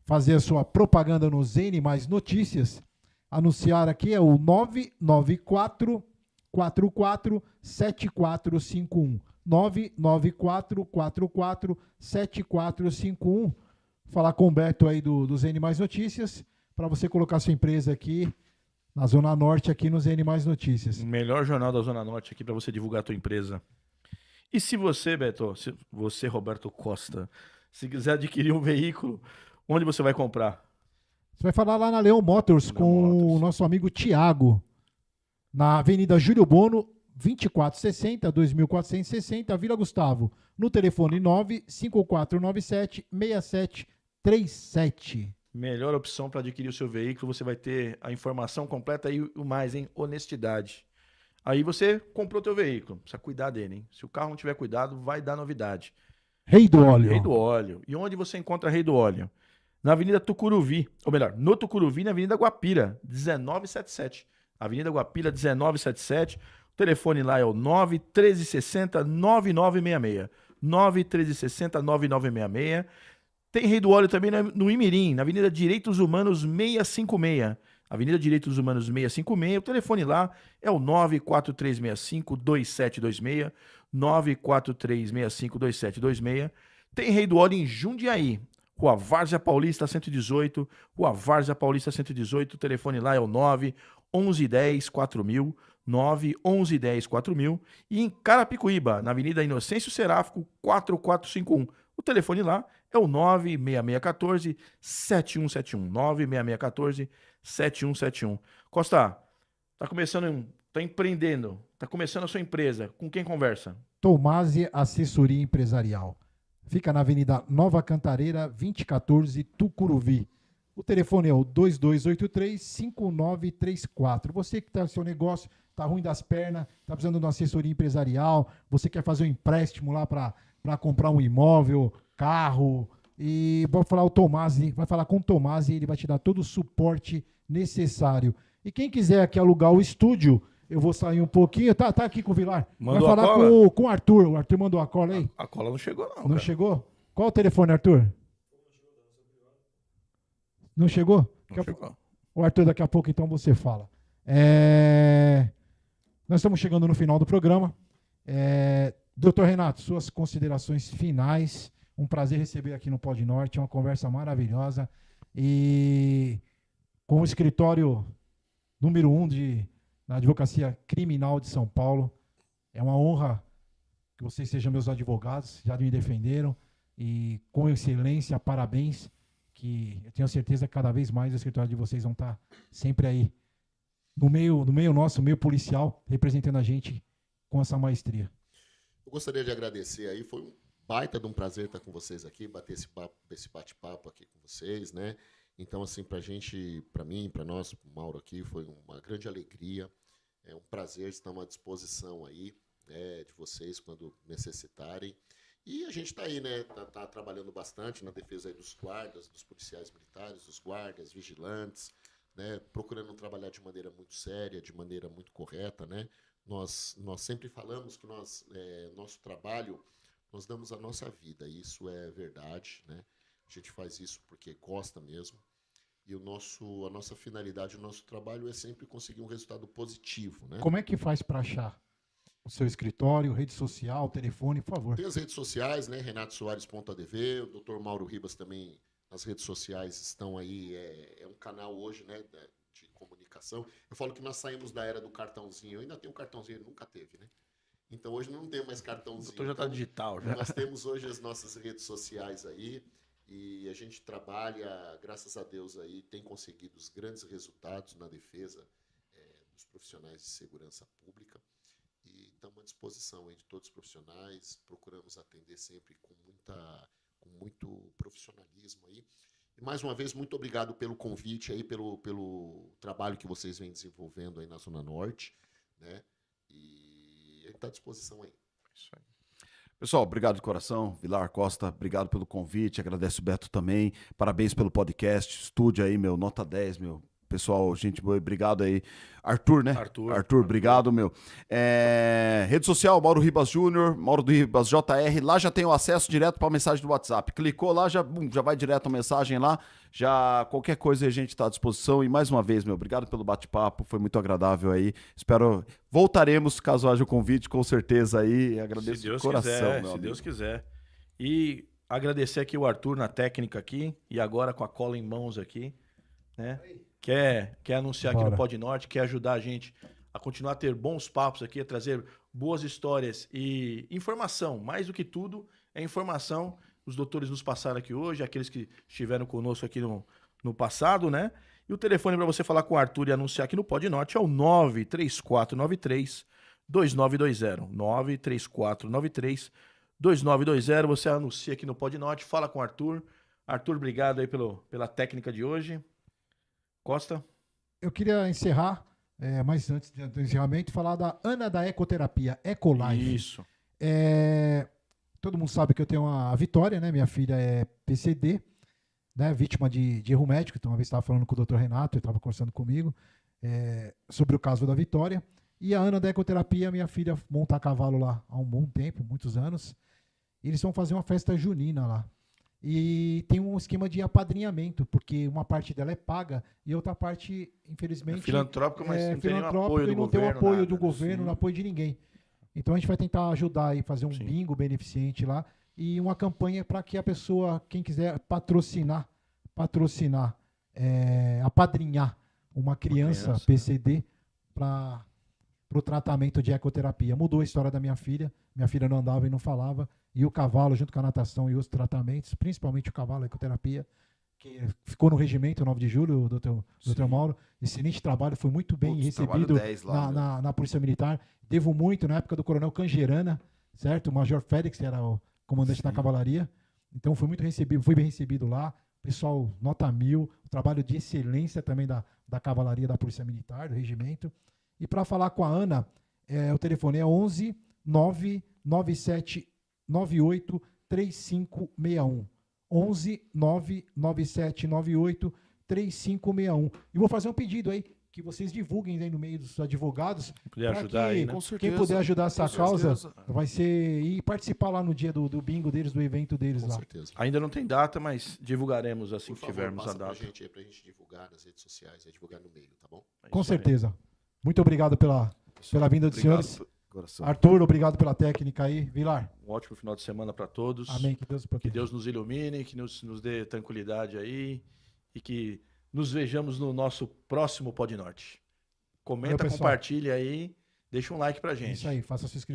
fazer a sua propaganda no Zene Mais Notícias, anunciar aqui é o 994 44 7451. 994 44 7451. falar com o Beto aí dos N Mais Notícias, para você colocar sua empresa aqui na Zona Norte, aqui nos N Mais Notícias. O melhor jornal da Zona Norte aqui para você divulgar a tua empresa. E se você, Beto, você, Roberto Costa, se quiser adquirir um veículo, onde você vai comprar? Você vai falar lá na Leão Motors com o nosso amigo Tiago, na Avenida Júlio Bono, 2460, 2460, Vila Gustavo, no telefone 95497-6737. Melhor opção para adquirir o seu veículo, você vai ter a informação completa e o mais, hein? Honestidade. Aí você comprou teu veículo, precisa cuidar dele, hein? Se o carro não tiver cuidado, vai dar novidade. Rei do Óleo. Rei do Óleo. E onde você encontra Rei do Óleo? Na Avenida Tucuruvi, ou melhor, no Tucuruvi, na Avenida Guapira, 1977. Avenida Guapira, 1977. O telefone lá é o 91360-9966. 91360-9966. Tem Rei do Óleo também no Imirim, na Avenida Direitos Humanos 656. Avenida Direitos Humanos 656. O telefone lá é o 94365-2726. 94365-2726. Tem Rei do Óleo em Jundiaí. Rua Várzea Paulista 118. Rua Várzea Paulista 118. O telefone lá é o 91110-4000. 91110-4000. E em Carapicuíba, na Avenida Inocêncio Seráfico 4451. O telefone lá é o 96614-7171. 96614-7171. Costa, tá começando, tá empreendendo, tá começando a sua empresa. Com quem conversa? Tomasi Assessoria Empresarial. Fica na Avenida Nova Cantareira, 2014, Tucuruvi. O telefone é o 2283-5934. Você que está no seu negócio, está ruim das pernas, está precisando de uma assessoria empresarial, você quer fazer um empréstimo lá para comprar um imóvel, carro, e vai falar com o Tomasi, ele vai te dar todo o suporte necessário. E quem quiser aqui alugar o estúdio, eu vou sair um pouquinho. Tá aqui com o Vilar. Mandou vai falar a cola? com o Arthur. O Arthur mandou a cola aí? A cola não chegou, não. Não Cara. chegou? Qual o telefone, Arthur? Não chegou? Não chegou. O Arthur, daqui a pouco, então, você fala. Nós estamos chegando no final do programa. Doutor Renato, suas considerações finais. Um prazer receber aqui no Pod Norte. Uma conversa maravilhosa. E com o escritório número 1 na Advocacia Criminal de São Paulo. É uma honra que vocês sejam meus advogados. Já me defenderam. E com excelência, parabéns. Que eu tenho certeza que cada vez mais o escritório de vocês vão estar sempre aí no meio nosso, meio policial, representando a gente com essa maestria. Eu gostaria de agradecer aí, foi um baita de um prazer estar com vocês aqui, bater esse bate-papo aqui com vocês, né? Então, assim, pra gente, pra mim, pra nós, pro Mauro aqui, foi uma grande alegria, é um prazer, estamos à disposição aí, né, de vocês quando necessitarem. E a gente está aí, né? Tá trabalhando bastante na defesa aí dos guardas, dos policiais militares, dos guardas, vigilantes, né? Procurando trabalhar de maneira muito séria, de maneira muito correta, né? Nós sempre falamos que nosso trabalho, nós damos a nossa vida, e isso é verdade, né? A gente faz isso porque gosta mesmo. E a nossa finalidade, o nosso trabalho é sempre conseguir um resultado positivo, né? Como é que faz para achar o seu escritório, rede social, telefone, por favor? Tem as redes sociais, né? RenatoSoares.adv, o Dr. Mauro Ribas também, as redes sociais estão aí, é um canal hoje, né, de comunicação. Eu falo que nós saímos da era do cartãozinho, eu ainda tenho um cartãozinho, ele nunca teve, né? Então hoje não tem mais cartãozinho. Então já tá digital, já. Nós temos hoje as nossas redes sociais aí, e a gente trabalha, graças a Deus aí, tem conseguido os grandes resultados na defesa dos profissionais de segurança pública. E estamos à disposição aí de todos os profissionais, procuramos atender sempre com muito profissionalismo aí. E mais uma vez, muito obrigado pelo convite aí, pelo trabalho que vocês vêm desenvolvendo aí na Zona Norte, né? E a gente está à disposição aí. Isso aí. Pessoal, obrigado de coração. Vilar Costa, obrigado pelo convite. Agradeço o Beto também. Parabéns pelo podcast. Estúdio aí, meu. Nota 10, meu. Pessoal, gente boa, obrigado aí. Arthur, né? Arthur, obrigado, meu. Rede social, Mauro Ribas Júnior, Mauro do Ribas JR. Lá já tem o acesso direto para a mensagem do WhatsApp. Clicou lá, já vai direto a mensagem lá. Já qualquer coisa a gente está à disposição. E mais uma vez, meu, obrigado pelo bate-papo. Foi muito agradável aí. Espero, voltaremos caso haja o convite, com certeza aí. Agradeço de coração, quiser, meu se amigo. Deus quiser. E agradecer aqui o Arthur na técnica aqui, e agora com a cola em mãos aqui, né? Quer anunciar aqui no Bora. Pod Norte, quer ajudar a gente a continuar a ter bons papos aqui, a trazer boas histórias e informação. Mais do que tudo, é informação. Os doutores nos passaram aqui hoje, aqueles que estiveram conosco aqui no passado, né? E o telefone para você falar com o Arthur e anunciar aqui no Pod Norte é o 93493-2920. 93493-2920. Você anuncia aqui no Pod Norte, fala com o Arthur. Arthur, obrigado aí pela técnica de hoje. Costa? Eu queria encerrar, mas antes do encerramento, falar da Ana da Ecoterapia, Ecolife. Isso. Todo mundo sabe que eu tenho a Vitória, né? Minha filha é PCD, né? Vítima de erro médico. Então, uma vez estava falando com o Dr. Renato, ele estava conversando comigo sobre o caso da Vitória. E a Ana da Ecoterapia, minha filha monta a cavalo lá há um bom tempo, muitos anos. E eles vão fazer uma festa junina lá. E tem um esquema de apadrinhamento, porque uma parte dela é paga e outra parte, infelizmente, Filantrópico, mas não tem nenhum filantrópico apoio do e não tem o governo, apoio nada. do governo, Sim. não apoio de ninguém. Então a gente vai tentar ajudar aí, fazer um Sim. bingo beneficente lá e uma campanha para que a pessoa, quem quiser patrocinar, apadrinhar uma criança PCD para o tratamento de ecoterapia. Mudou a história da minha filha não andava e não falava, e o cavalo, junto com a natação e outros tratamentos, principalmente o cavalo, a ecoterapia, que ficou no regimento 9 de julho, Dr. Mauro. Excelente trabalho, foi muito bem Putz, recebido trabalho 10 lá, na Polícia Militar. Devo muito na época do Coronel Cangerana, certo? O Major Félix era o comandante da cavalaria. Então fui bem recebido lá. Pessoal, nota 1000. O trabalho de excelência também da cavalaria da Polícia Militar, do regimento. E para falar com a Ana, o telefone é 11 997 98 3561. 11 997 98 3561. E vou fazer um pedido aí, que vocês divulguem aí no meio dos advogados. Puder pra ajudar que aí, né? Com certeza. Quem puder ajudar essa Com causa certeza. vai ser. E participar lá no dia do bingo deles, do evento deles Com lá. certeza. Ainda não tem data, mas divulgaremos assim Por que favor, tivermos a passa pra data. gente aí pra gente divulgar nas redes sociais, divulgar no meio, tá bom? É Com isso aí. certeza. Muito obrigado pela vinda dos Obrigado, senhores. coração. Arthur, obrigado pela técnica aí. Vilar, Um ótimo final de semana para todos. amém. Que Deus Que proteja. Deus nos ilumine, que nos dê tranquilidade aí e que nos vejamos no nosso próximo Pod Norte. Comenta, Valeu, pessoal. compartilha aí, deixa um like pra gente. Isso aí, faça sua inscrição.